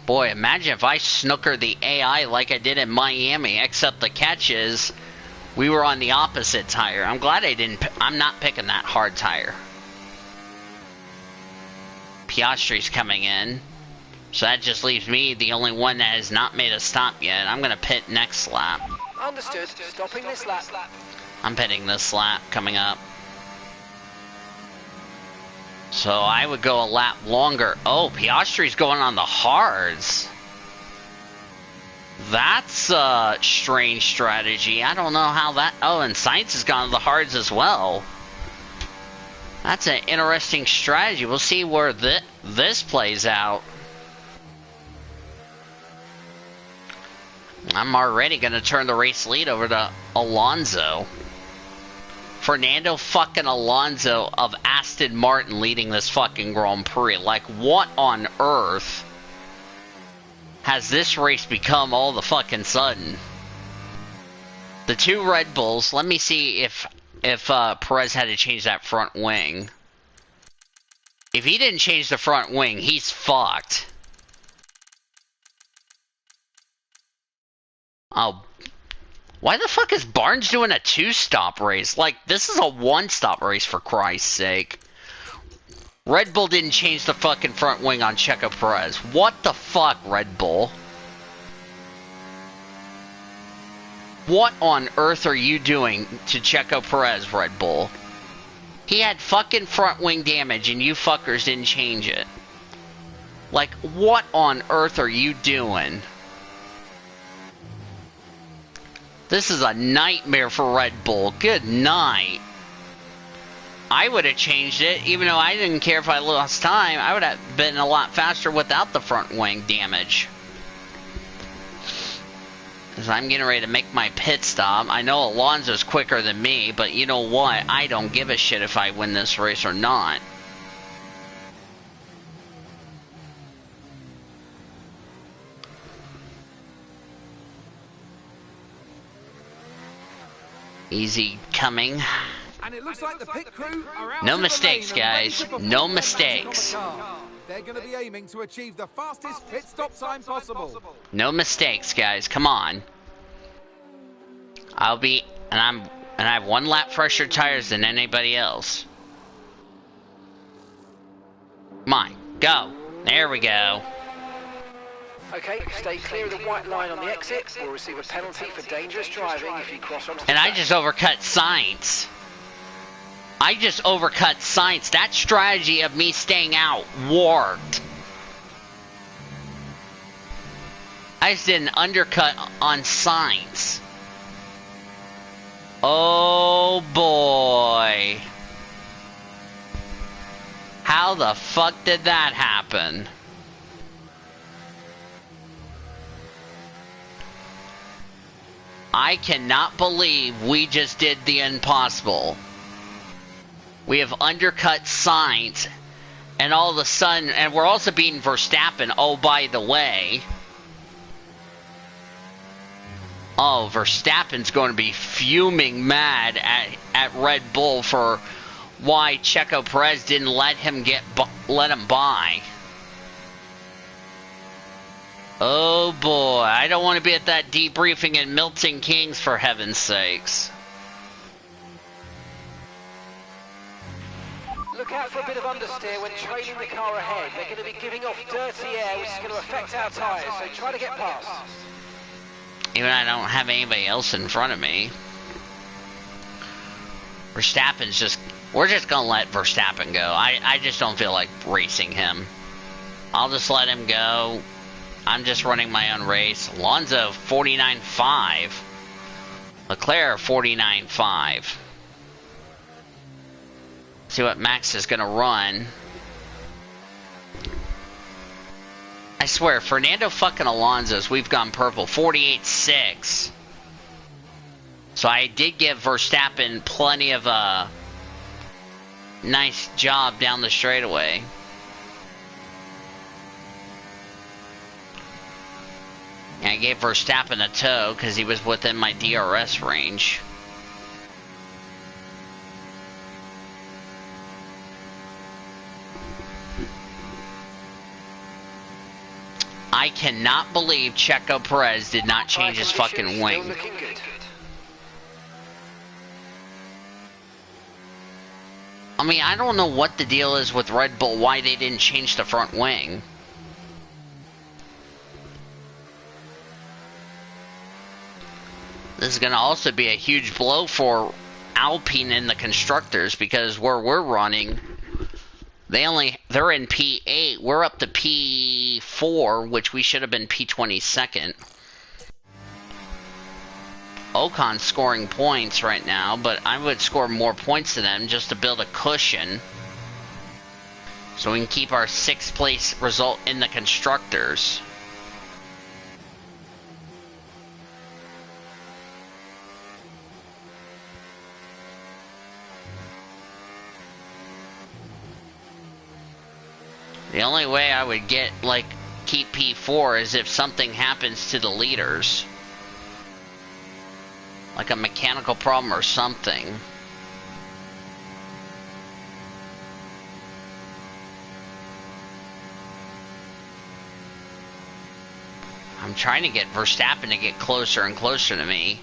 Boy, imagine if I snooker the AI like I did in Miami, except the catch is we were on the opposite tire. I'm glad I'm not picking that hard tire. Piastri's coming in, so that just leaves me the only one that has not made a stop yet. I'm going to pit next lap. Understood. Stopping this lap. I'm pitting this lap coming up. So I would go a lap longer. Oh, Piastri's going on the hards. That's a strange strategy. I don't know how that... Oh, and Sainz has gone to the hards as well. That's an interesting strategy. We'll see where this plays out. I'm already going to turn the race lead over to Alonso. Fernando fucking Alonso of Aston Martin leading this fucking Grand Prix. Like, what on earth has this race become all the fucking sudden? The 2 Red Bulls. Let me see if Perez had to change that front wing. If he didn't change the front wing, he's fucked. Oh, Why the fuck is Barnes doing a 2-stop race? Like, this is a 1-stop race for Christ's sake. Red Bull didn't change the fucking front wing on Checo Perez. What the fuck, Red Bull? What on earth are you doing to Checo Perez, Red Bull? He had fucking front wing damage and you fuckers didn't change it. Like, what on earth are you doing? This is a nightmare for Red Bull. Good night. I would have changed it, even though I didn't care if I lost time. I would have been a lot faster without the front wing damage. Because I'm getting ready to make my pit stop. I know Alonso's quicker than me, but you know what? I don't give a shit if I win this race or not. Easy coming. And it looks like the pit crew are out No of the mistakes, lane and ready guys. to perform No their magic on the mistakes. car. They're going to be aiming to achieve the fastest pit stop time possible. No mistakes, guys. Come on. I have 1 lap fresher tires than anybody else. Come on, go. There we go. Okay, stay clear of the white line on the exit. We'll receive a penalty for dangerous driving if you cross onto the And I track. just overcut Sainz. That strategy of me staying out worked. I just did an undercut on Sainz. Oh boy. How the fuck did that happen? I cannot believe we just did the impossible. We have undercut Sainz, and all of a sudden, and we're also beating Verstappen, oh, by the way. Oh, Verstappen's going to be fuming mad at Red Bull for why Checo Perez didn't let him by. Oh boy, I don't want to be at that debriefing in Milton Keynes, for heaven's sakes. Look out for a bit of understeer when trailing the car ahead. They're going to be giving off dirty air, which is going to affect our tyres, so try to get past. Even I don't have anybody else in front of me. We're just going to let Verstappen go. I just don't feel like racing him. I'll just let him go. I'm just running my own race. Alonso 49.5. Leclerc 49.5. See what Max is going to run. I swear, Fernando fucking Alonso's, we've gone purple. 48.6. So I did give Verstappen plenty of a nice job down the straightaway. And I gave Verstappen a tow because he was within my DRS range. I cannot believe Checo Perez did not change his fucking wing. Still looking good. I mean, I don't know what the deal is with Red Bull, why they didn't change the front wing. This is going to also be a huge blow for Alpine in the constructors, because where we're running, they're in P8. We're up to P4, which we should have been P22nd. Ocon's scoring points right now, but I would score more points than them just to build a cushion, so we can keep our 6th place result in the constructors. The only way I would keep P4 is if something happens to the leaders. Like a mechanical problem or something. I'm trying to get Verstappen to get closer and closer to me.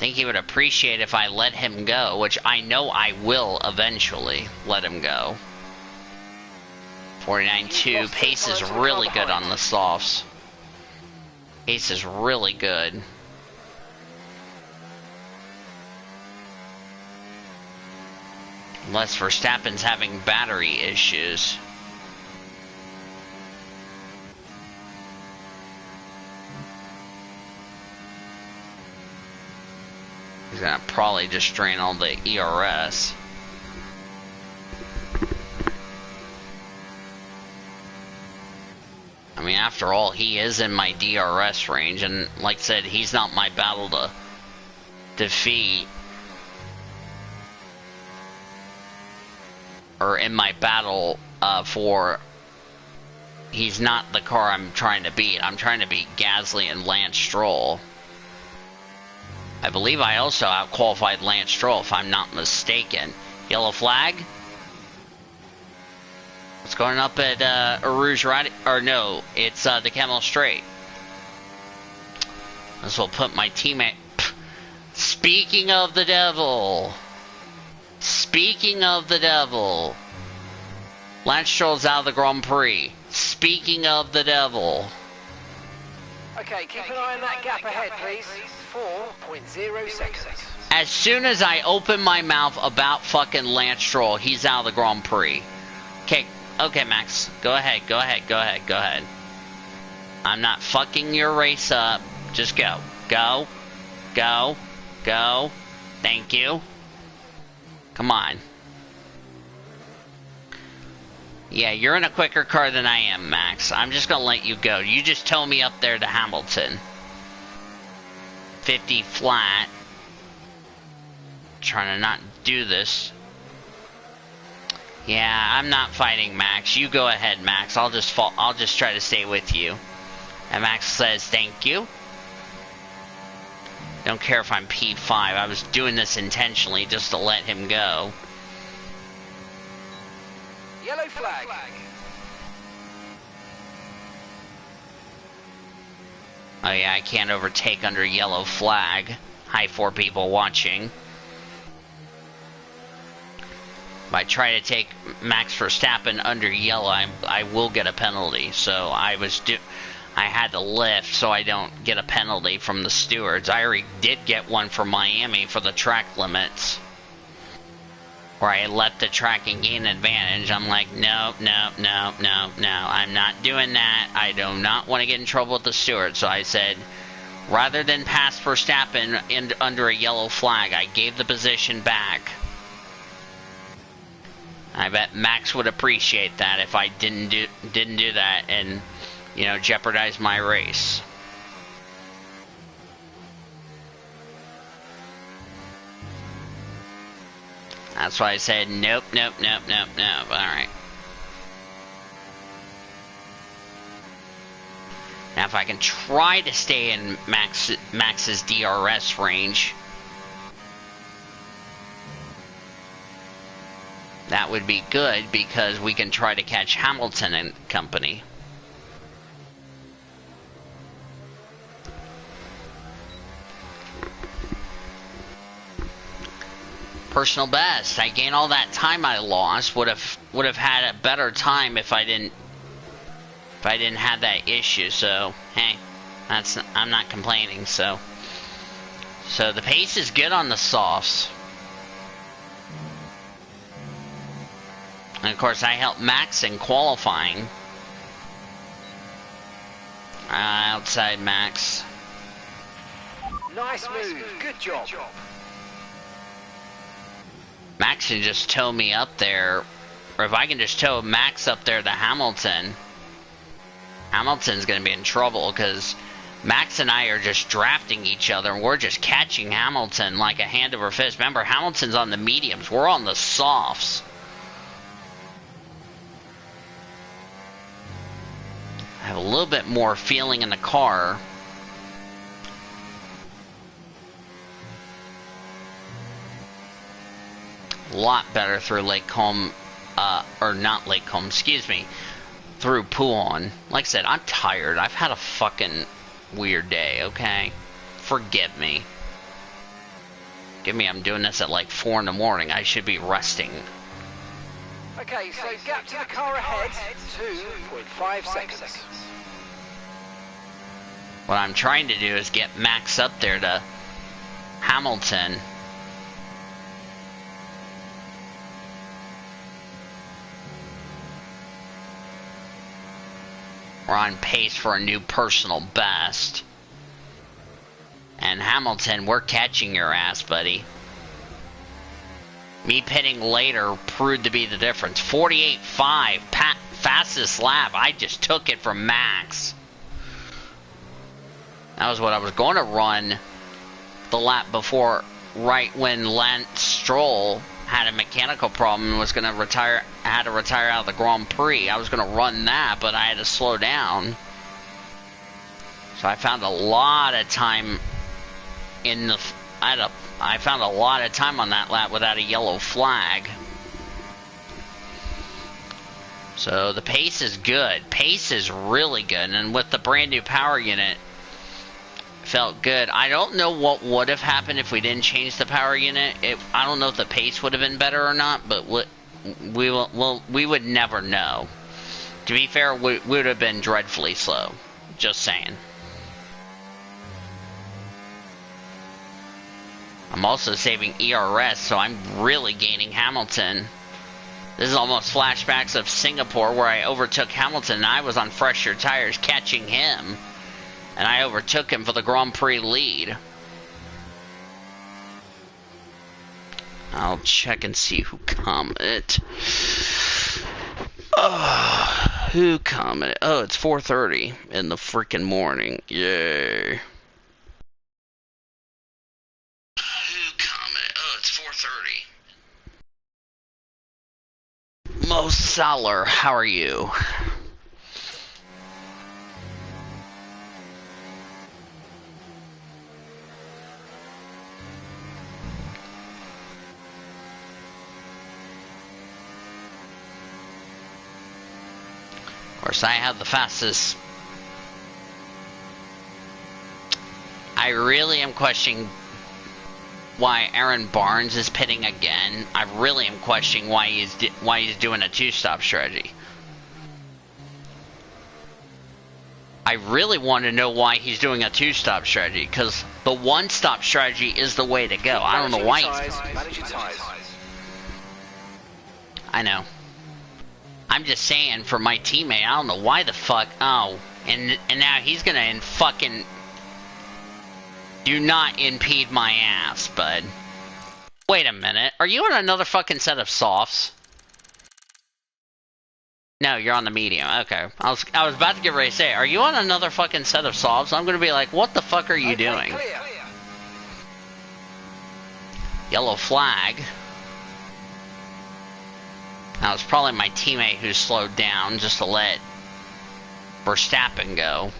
think he would appreciate if I let him go, which I know I will eventually let him go. 49.2. Pace is really good on the softs. Pace is really good. Unless Verstappen's having battery issues. He's gonna probably just drain all the ERS. I mean, after all, he is in my DRS range, and like I said, he's not my battle to defeat. Or in my battle for... He's not the car I'm trying to beat. I'm trying to beat Gasly and Lance Stroll. I believe I also outqualified Lance Stroll, if I'm not mistaken. Yellow flag? What's going up at Rouge Radi? Or no, it's the Camel Straight. This will put my teammate... Speaking of the devil... Speaking of the devil... Lance Stroll's out of the Grand Prix. Speaking of the devil... Okay, keep an eye on that gap ahead, please. 4.0 seconds. As soon as I open my mouth about fucking Lance Stroll, he's out of the Grand Prix. Okay, Max. Go ahead. I'm not fucking your race up. Just go. Go. Thank you. Come on. Yeah, you're in a quicker car than I am, Max. I'm just gonna let you go. You just tow me up there to Hamilton. 50 flat. Trying to not do this. Yeah, I'm not fighting Max. You go ahead, Max. I'll just try to stay with you. And Max says thank you. Don't care if I'm P5. I was doing this intentionally just to let him go. Yellow flag. Oh yeah, I can't overtake under yellow flag. Hi, 4 people watching. If I try to take Max Verstappen under yellow, I will get a penalty. So I had to lift so I don't get a penalty from the stewards. I already did get one for Miami for the track limits, where I let the track and gain advantage. I'm like, no, I'm not doing that. I do not want to get in trouble with the steward. So I said, rather than pass Verstappen under a yellow flag, I gave the position back. I bet Max would appreciate that if I didn't do that and, you know, jeopardize my race. That's why I said nope. Alright. Now if I can try to stay in Max's DRS range, that would be good, because we can try to catch Hamilton and company. Personal best. I gained all that time I lost. Would have had a better time if I didn't have that issue. So hey, I'm not complaining. So the pace is good on the softs. And of course, I helped Max in qualifying. Outside Max. Nice move. Good job. Max can just tow me up there. Or if I can just tow Max up there to Hamilton, Hamilton's going to be in trouble, because Max and I are just drafting each other, and we're just catching Hamilton like a hand over fist. Remember, Hamilton's on the mediums. We're on the softs. I have a little bit more feeling in the car. A lot better through Lake Combe, or not Lake Combe, excuse me, through Pouhon. Like I said, I'm tired. I've had a fucking weird day, okay? Forgive me. Give me, I'm doing this at like 4 in the morning. I should be resting. Okay, so gap to the car ahead, 2.5 seconds. What I'm trying to do is get Max up there to Hamilton. We're on pace for a new personal best. And Hamilton, we're catching your ass, buddy. Me pitting later proved to be the difference. 48.5, fastest lap. I just took it from Max. That was what I was going to run the lap before, right when Lance Stroll had a mechanical problem and was going to retire, had to retire out of the Grand Prix. I was going to run that, but I had to slow down. So I found a lot of time in the... I found a lot of time on that lap without a yellow flag. So the pace is good. Pace is really good. And with the brand new power unit, felt good. I don't know what would have happened if we didn't change the power unit. I don't know if the pace would have been better or not, but we would never know. To be fair, we would have been dreadfully slow. Just saying. I'm also saving ERS, so I'm really gaining Hamilton. This is almost flashbacks of Singapore, where I overtook Hamilton and I was on fresher tires catching him. And I overtook him for the Grand Prix lead. I'll check and see who commented. Oh, who commented? Oh, it's 4:30 in the freaking morning. Yay. Who commented? Oh, it's 4:30. Mo Saller, how are you? Of course, I have the fastest. I really am questioning why Aaron Barnes is pitting again. I really am questioning why he's doing a two-stop strategy. I really want to know why he's doing a two-stop strategy, because the one-stop strategy is the way to go. I don't know why he's... Manage your tires. I know. I'm just saying, for my teammate, I don't know why the fuck... Oh, and now he's gonna fucking... Do not impede my ass, bud. Wait a minute. Are you on another fucking set of softs? No, you're on the medium. Okay. I was about to get ready to say, are you on another fucking set of softs? I'm gonna be like, what the fuck are you doing? Clear. Yellow flag. Now, it's probably my teammate who slowed down just to let Verstappen go.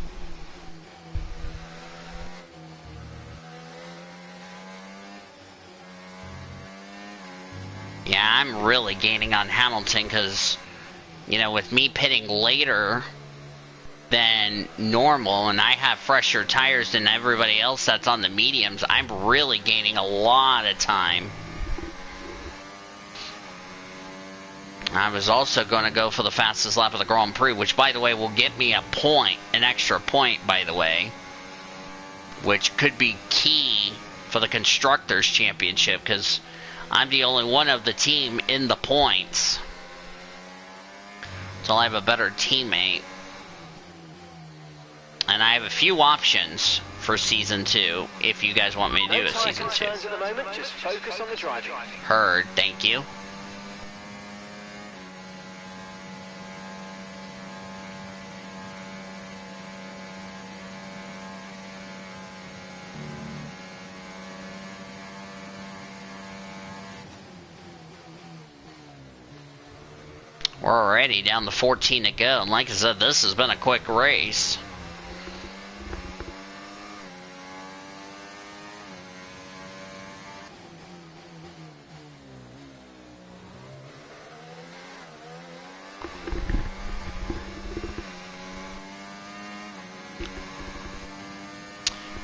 Yeah, I'm really gaining on Hamilton because, you know, with me pitting later than normal and I have fresher tires than everybody else that's on the mediums, I'm really gaining a lot of time. I was also going to go for the fastest lap of the Grand Prix, which, by the way, will get me a point, an extra point, by the way, which could be key for the Constructors' Championship, because I'm the only one of the team in the points. So I have a better teammate. And I have a few options for Season 2, if you guys want me to do a Season 2. At the moment, just focus on the driving. Heard, thank you. We're already down to 14 to go, and like I said, this has been a quick race.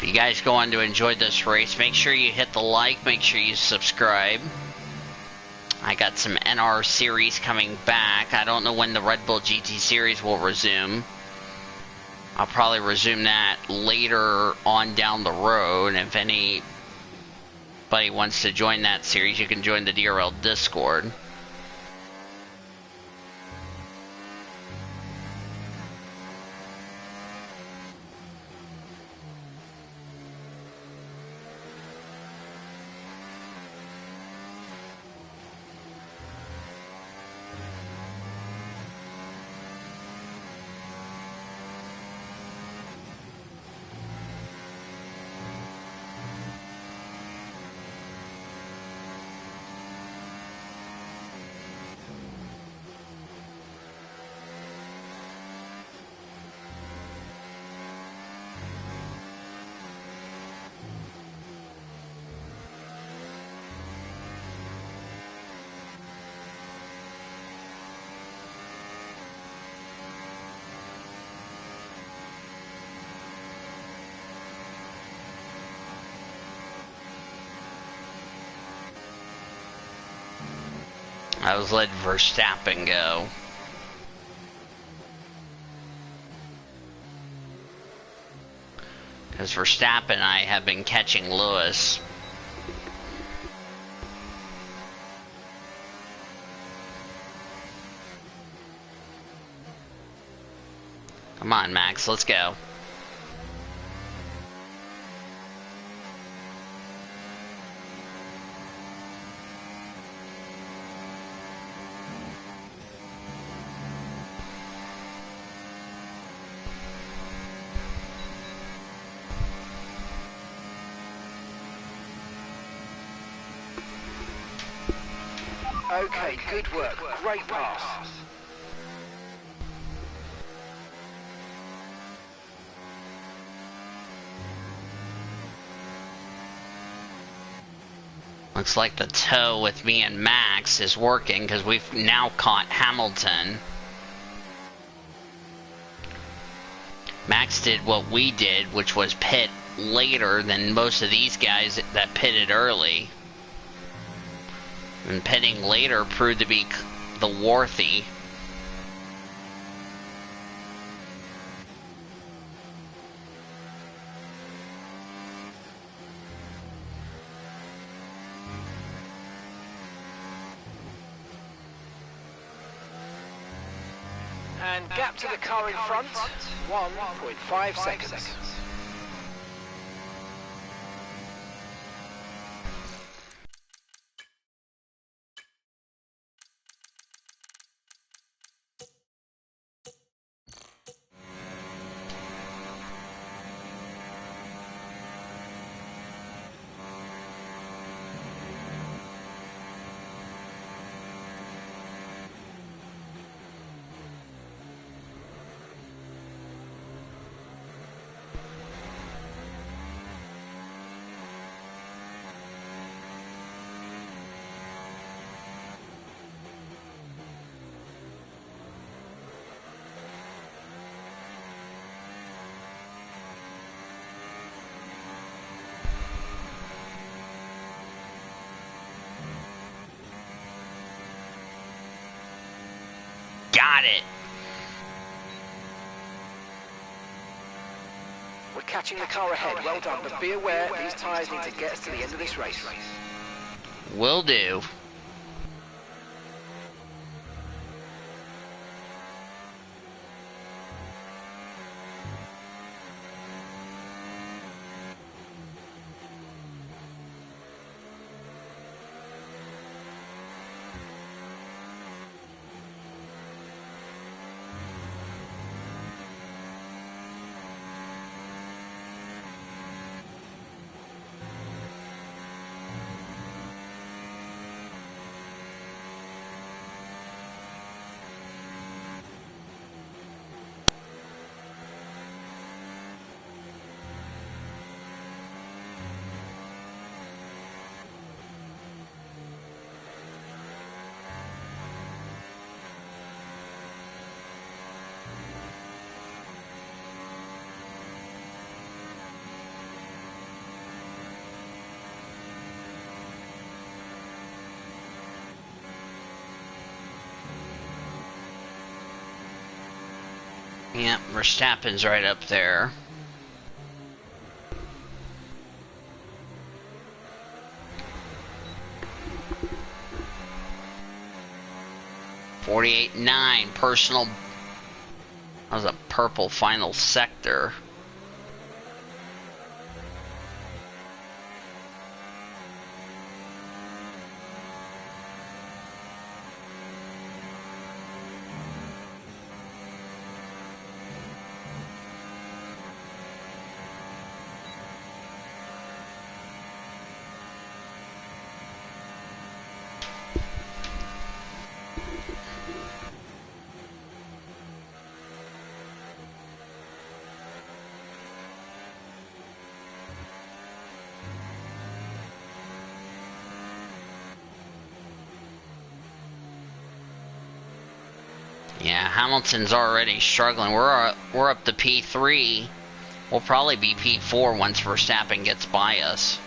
If you guys go on to enjoy this race, make sure you hit the like, make sure you subscribe. I got some NR series coming back. I don't know when the Red Bull GT series will resume. I'll probably resume that later on down the road. If anybody wants to join that series, you can join the DRL Discord. I was letting Verstappen go. Because Verstappen and I have been catching Lewis. Come on, Max, let's go. Okay, good work. Great pass. Looks like the tow with me and Max is working because we've now caught Hamilton. Max did what we did, which was pit later than most of these guys that pitted early. And pitting later proved to be the worthy. And gap to the car in front, 1.5 seconds. Got it. We're catching the car ahead, well done, but be aware these tyres need to get us to the end of this race. Will do. Yeah, Verstappen's right up there. .48.9 personal. That was a purple final sector. Yeah, Hamilton's already struggling. We're up to P3. We'll probably be P4 once Verstappen gets by us.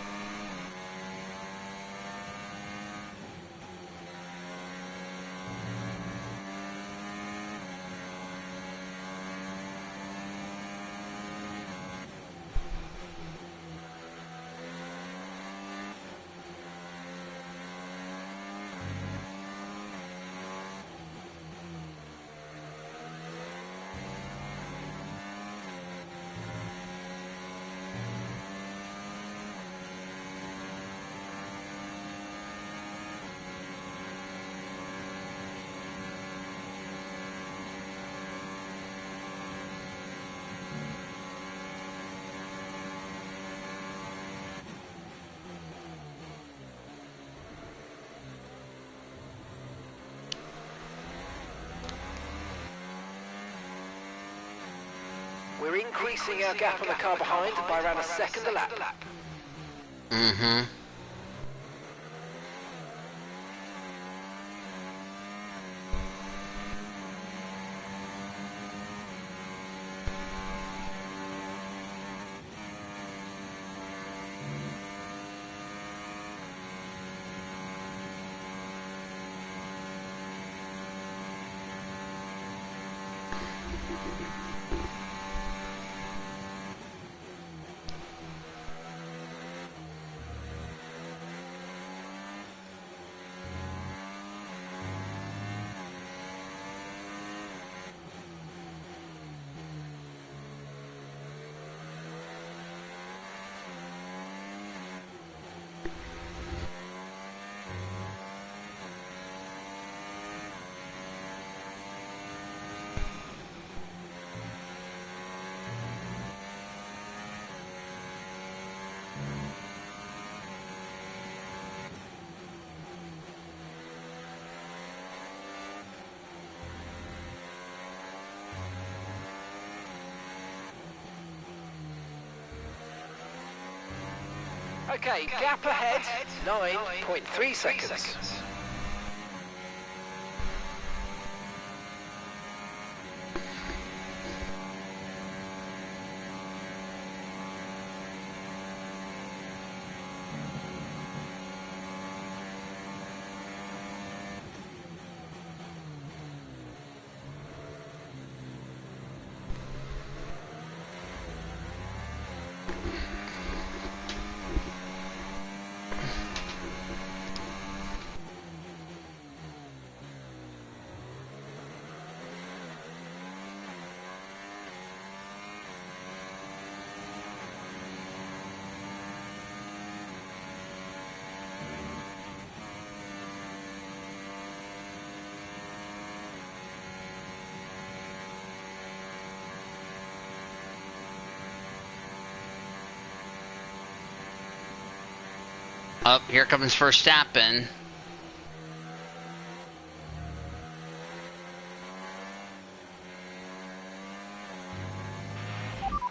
We're increasing our gap on the car behind by around a second a lap. Mm-hmm. Okay, gap ahead, 9.3 seconds. Up, here comes Verstappen.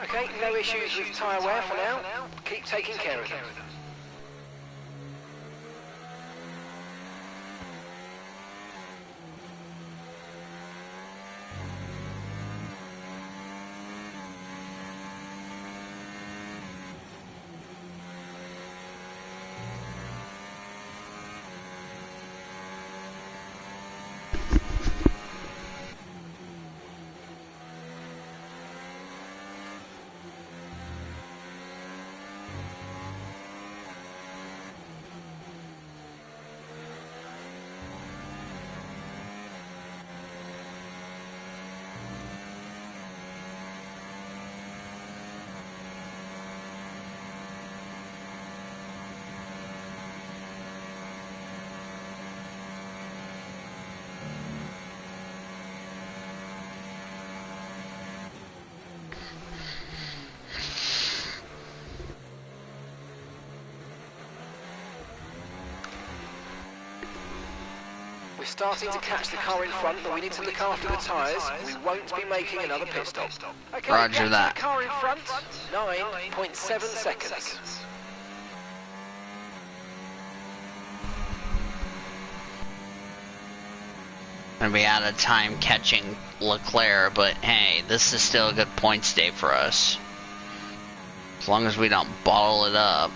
Okay, no issues with tyre wear for now. Keep taking care of them. We're starting to catch the car in front, but we need to look after the tyres. We won't be making another pit stop. Okay, Roger that. The car in front, 9.7 seconds. And be out of time catching Leclerc, but hey, this is still a good points day for us. As long as we don't bottle it up.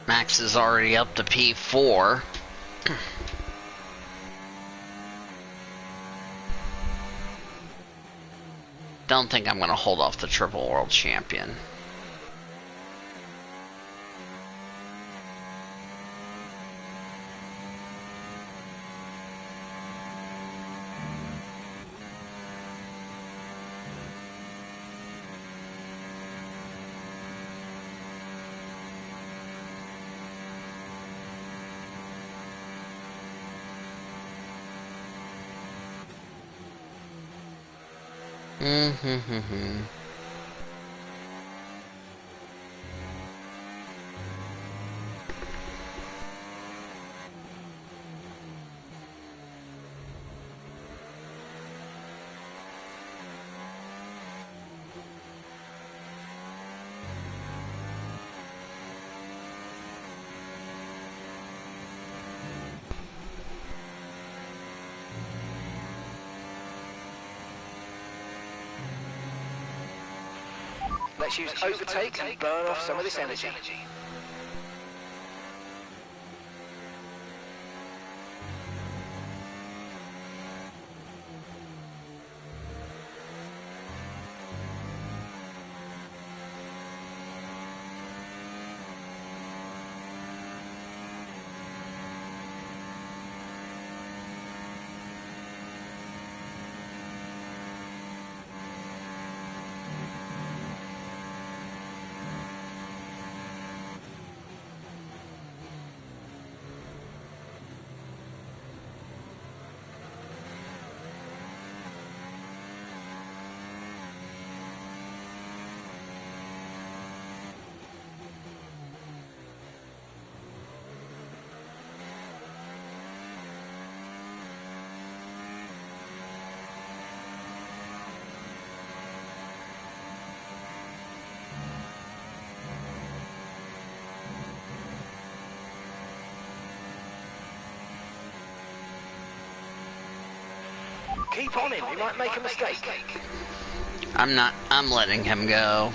Max is already up to P4. Don't think I'm going to hold off the triple world champion. Let's use overtake and burn off some of this energy. Keep on him, he might make a mistake. I'm letting him go.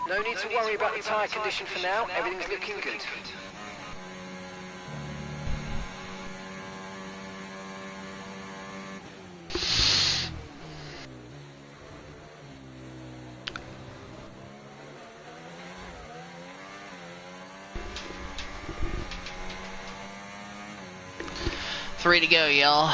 No need to worry about the tyre condition for now, everything's looking good. Three to go, y'all.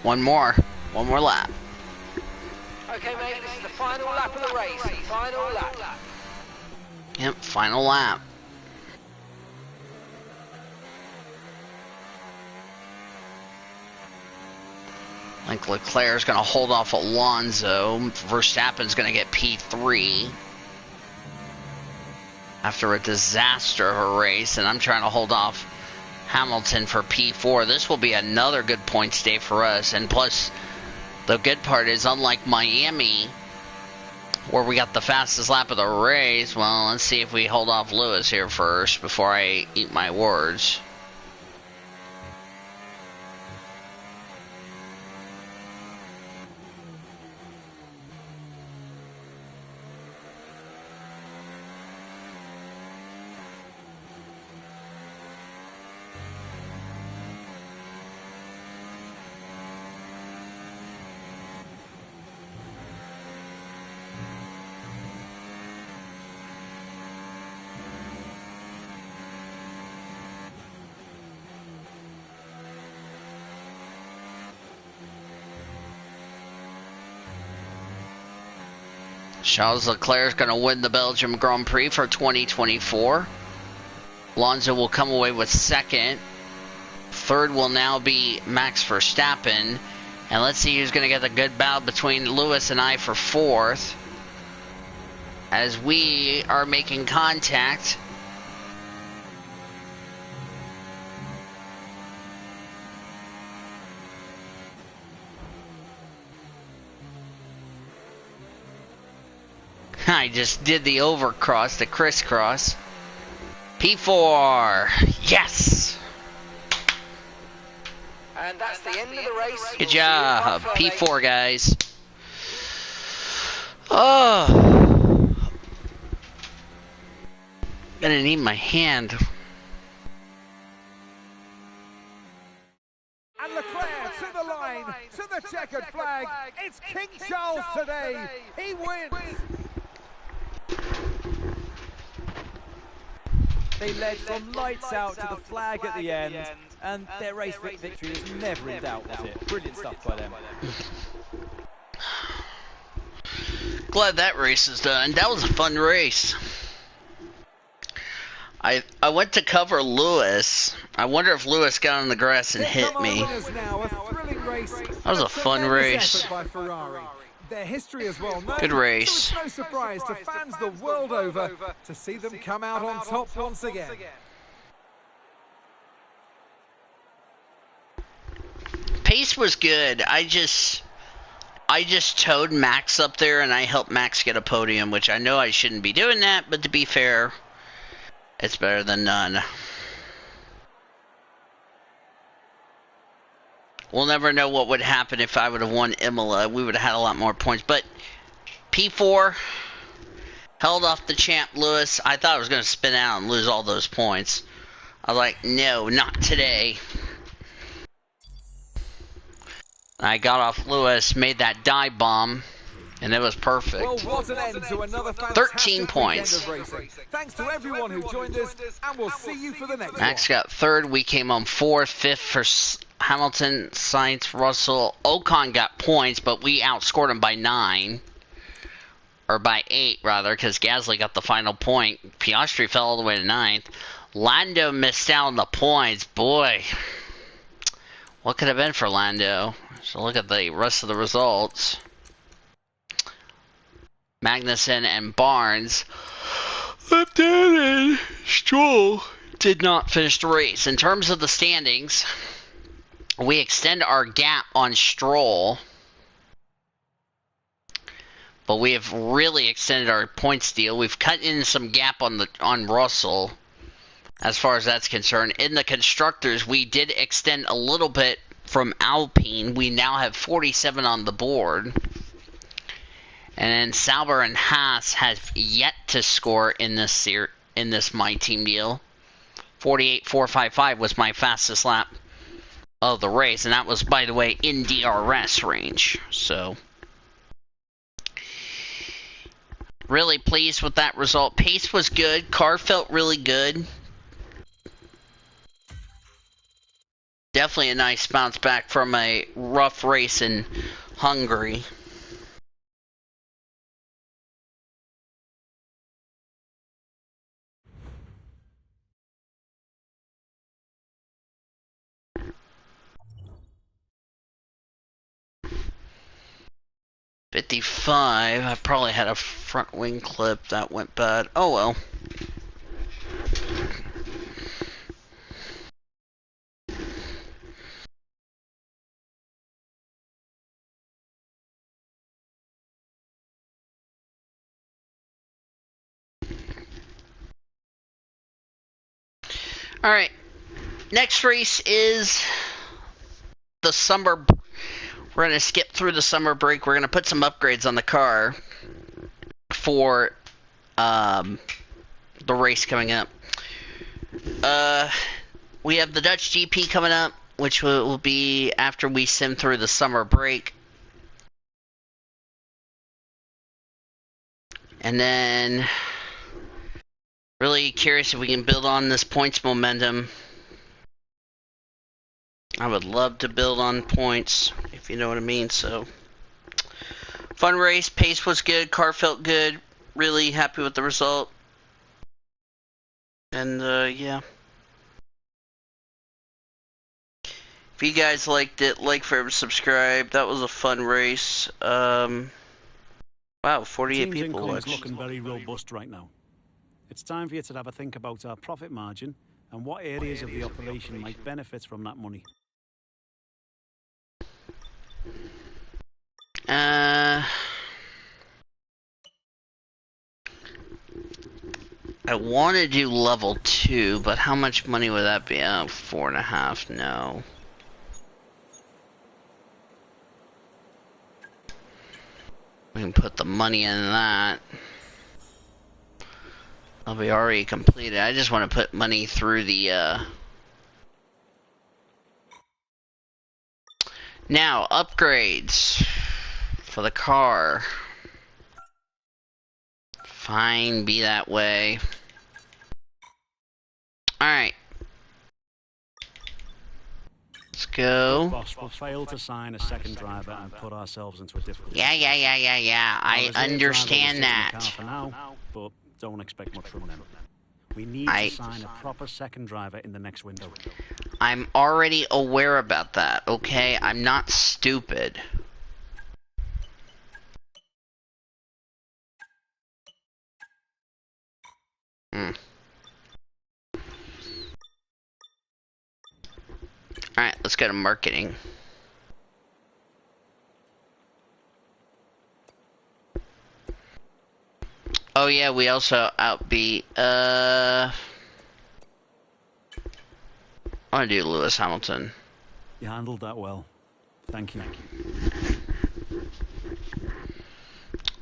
One more lap. Okay, mate, this is the final lap of the race. Final lap. Yep, final lap. I think Leclerc's going to hold off Alonso. Verstappen's going to get P3 after a disaster of a race, and I'm trying to hold off Hamilton for P4. This will be another good points day for us, and plus the good part is, unlike Miami where we got the fastest lap of the race, well, let's see if we hold off Lewis here first before I eat my words. Charles Leclerc is going to win the Belgian Grand Prix for 2024. Alonso will come away with second. Third will now be Max Verstappen. And let's see who's going to get the good battle between Lewis and I for fourth, as we are making contact. I just did the overcross, the crisscross. P4. Yes. And that's the end of the race. Good job. P4, guys. Oh. Gonna need my hand. And Leclerc to the line, to the checkered flag. It's King Charles today. He wins. They led from lights out to the flag at the end, and their race victory is never in doubt, was it? Brilliant stuff by them. Glad that race is done. That was a fun race. I went to cover Lewis. I wonder if Lewis got on the grass and hit me. That was a fun race. Their history is well known. Good race. So it's no surprise to fans the world over to see them come out on top once again. Pace was good. I just towed Max up there, and I helped Max get a podium, which I know I shouldn't be doing that, but to be fair, it's better than none. We'll never know what would happen if I would have won Imola. We would have had a lot more points. But P4 held off the champ Lewis. I thought I was going to spin out and lose all those points. I was like, no, not today. I got off Lewis, made that dive bomb, and it was perfect. Well, what an end to another 13 points. weekend of racing. Thanks to everyone who joined us, and we'll see you for the next Max one. got third. We came on fourth. Fifth for Hamilton, Sainz, Russell. Ocon got points, but we outscored him by 9. Or by 8, rather, because Gasly got the final point. Piastri fell all the way to 9th. Lando missed out on the points. Boy, what could have been for Lando? So look at the rest of the results. Magnussen and Barnes. Left-handed. Stroll did not finish the race. In terms of the standings, we extend our gap on Stroll, but we have really extended our points deal. We've cut in some gap on Russell, as far as that's concerned. In the constructors, we did extend a little bit from Alpine. We now have 47 on the board. And then Sauber and Haas have yet to score in this My Team deal. 48.455 was my fastest lap of the race, and that was, by the way, in DRS range. So really pleased with that result. Pace was good. Car felt really good. Definitely a nice bounce back from a rough race in Hungary. .55. I probably had a front wing clip that went bad. Oh well. Alright, next race is the summer. We're going to skip through the summer break. We're going to put some upgrades on the car for the race coming up. We have the Dutch GP coming up, which will be after we sim through the summer break. And then really curious if we can build on this points momentum. I would love to build on points, if you know what I mean. So, fun race. Pace was good. Car felt good. Really happy with the result. And, yeah. If you guys liked it, like, favorite, subscribe. That was a fun race. Wow, 48 people watched. Is looking very robust right now. It's time for you to have a think about our profit margin and what areas of the operation might benefit from that money. I want to do level 2, but how much money would that be? Oh, 4.5, no. We can put the money in that. I'll be already completed. I just want to put money through the, Now, upgrades for the car. Fine, be that way. Alright. Let's go. Boss, we'll fail to sign a second driver and put ourselves into a difficult Yeah. I understand that. For now, but don't expect much from them. We need to sign a proper second driver in the next window. I'm already aware about that, okay? I'm not stupid. Alright, let's go to marketing. Oh yeah, we also outbeat, I want to do Lewis Hamilton. You handled that well. Thank you.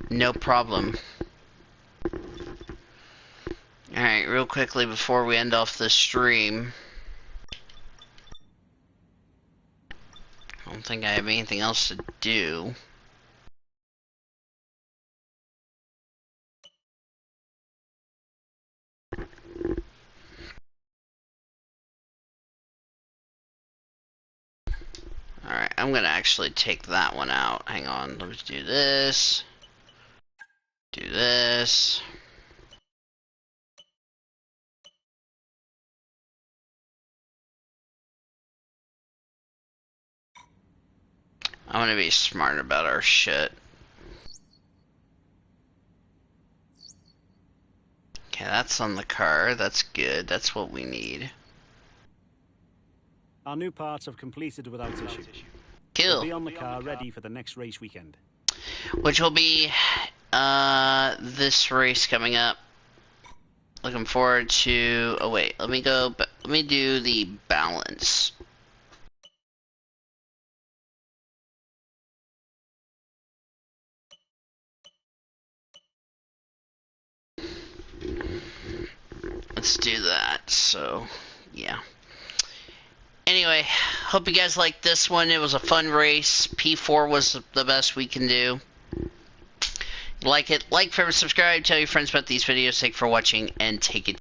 No problem. Alright, real quickly before we end off the stream. I don't think I have anything else to do. Alright, I'm gonna actually take that one out. Hang on, let's do this. Do this. I'm gonna be smart about our shit. Okay, that's on the car. That's good. That's what we need. Our new parts have completed without issue. Cool. We'll be on the car ready for the next race weekend. Which will be this race coming up. Looking forward to. Oh wait, let me go. Let me do the balance. Let's do that. So, yeah. Anyway, hope you guys liked this one. It was a fun race. P4 was the best we can do. Like it, favorite, subscribe, tell your friends about these videos. Thank you for watching, and take it.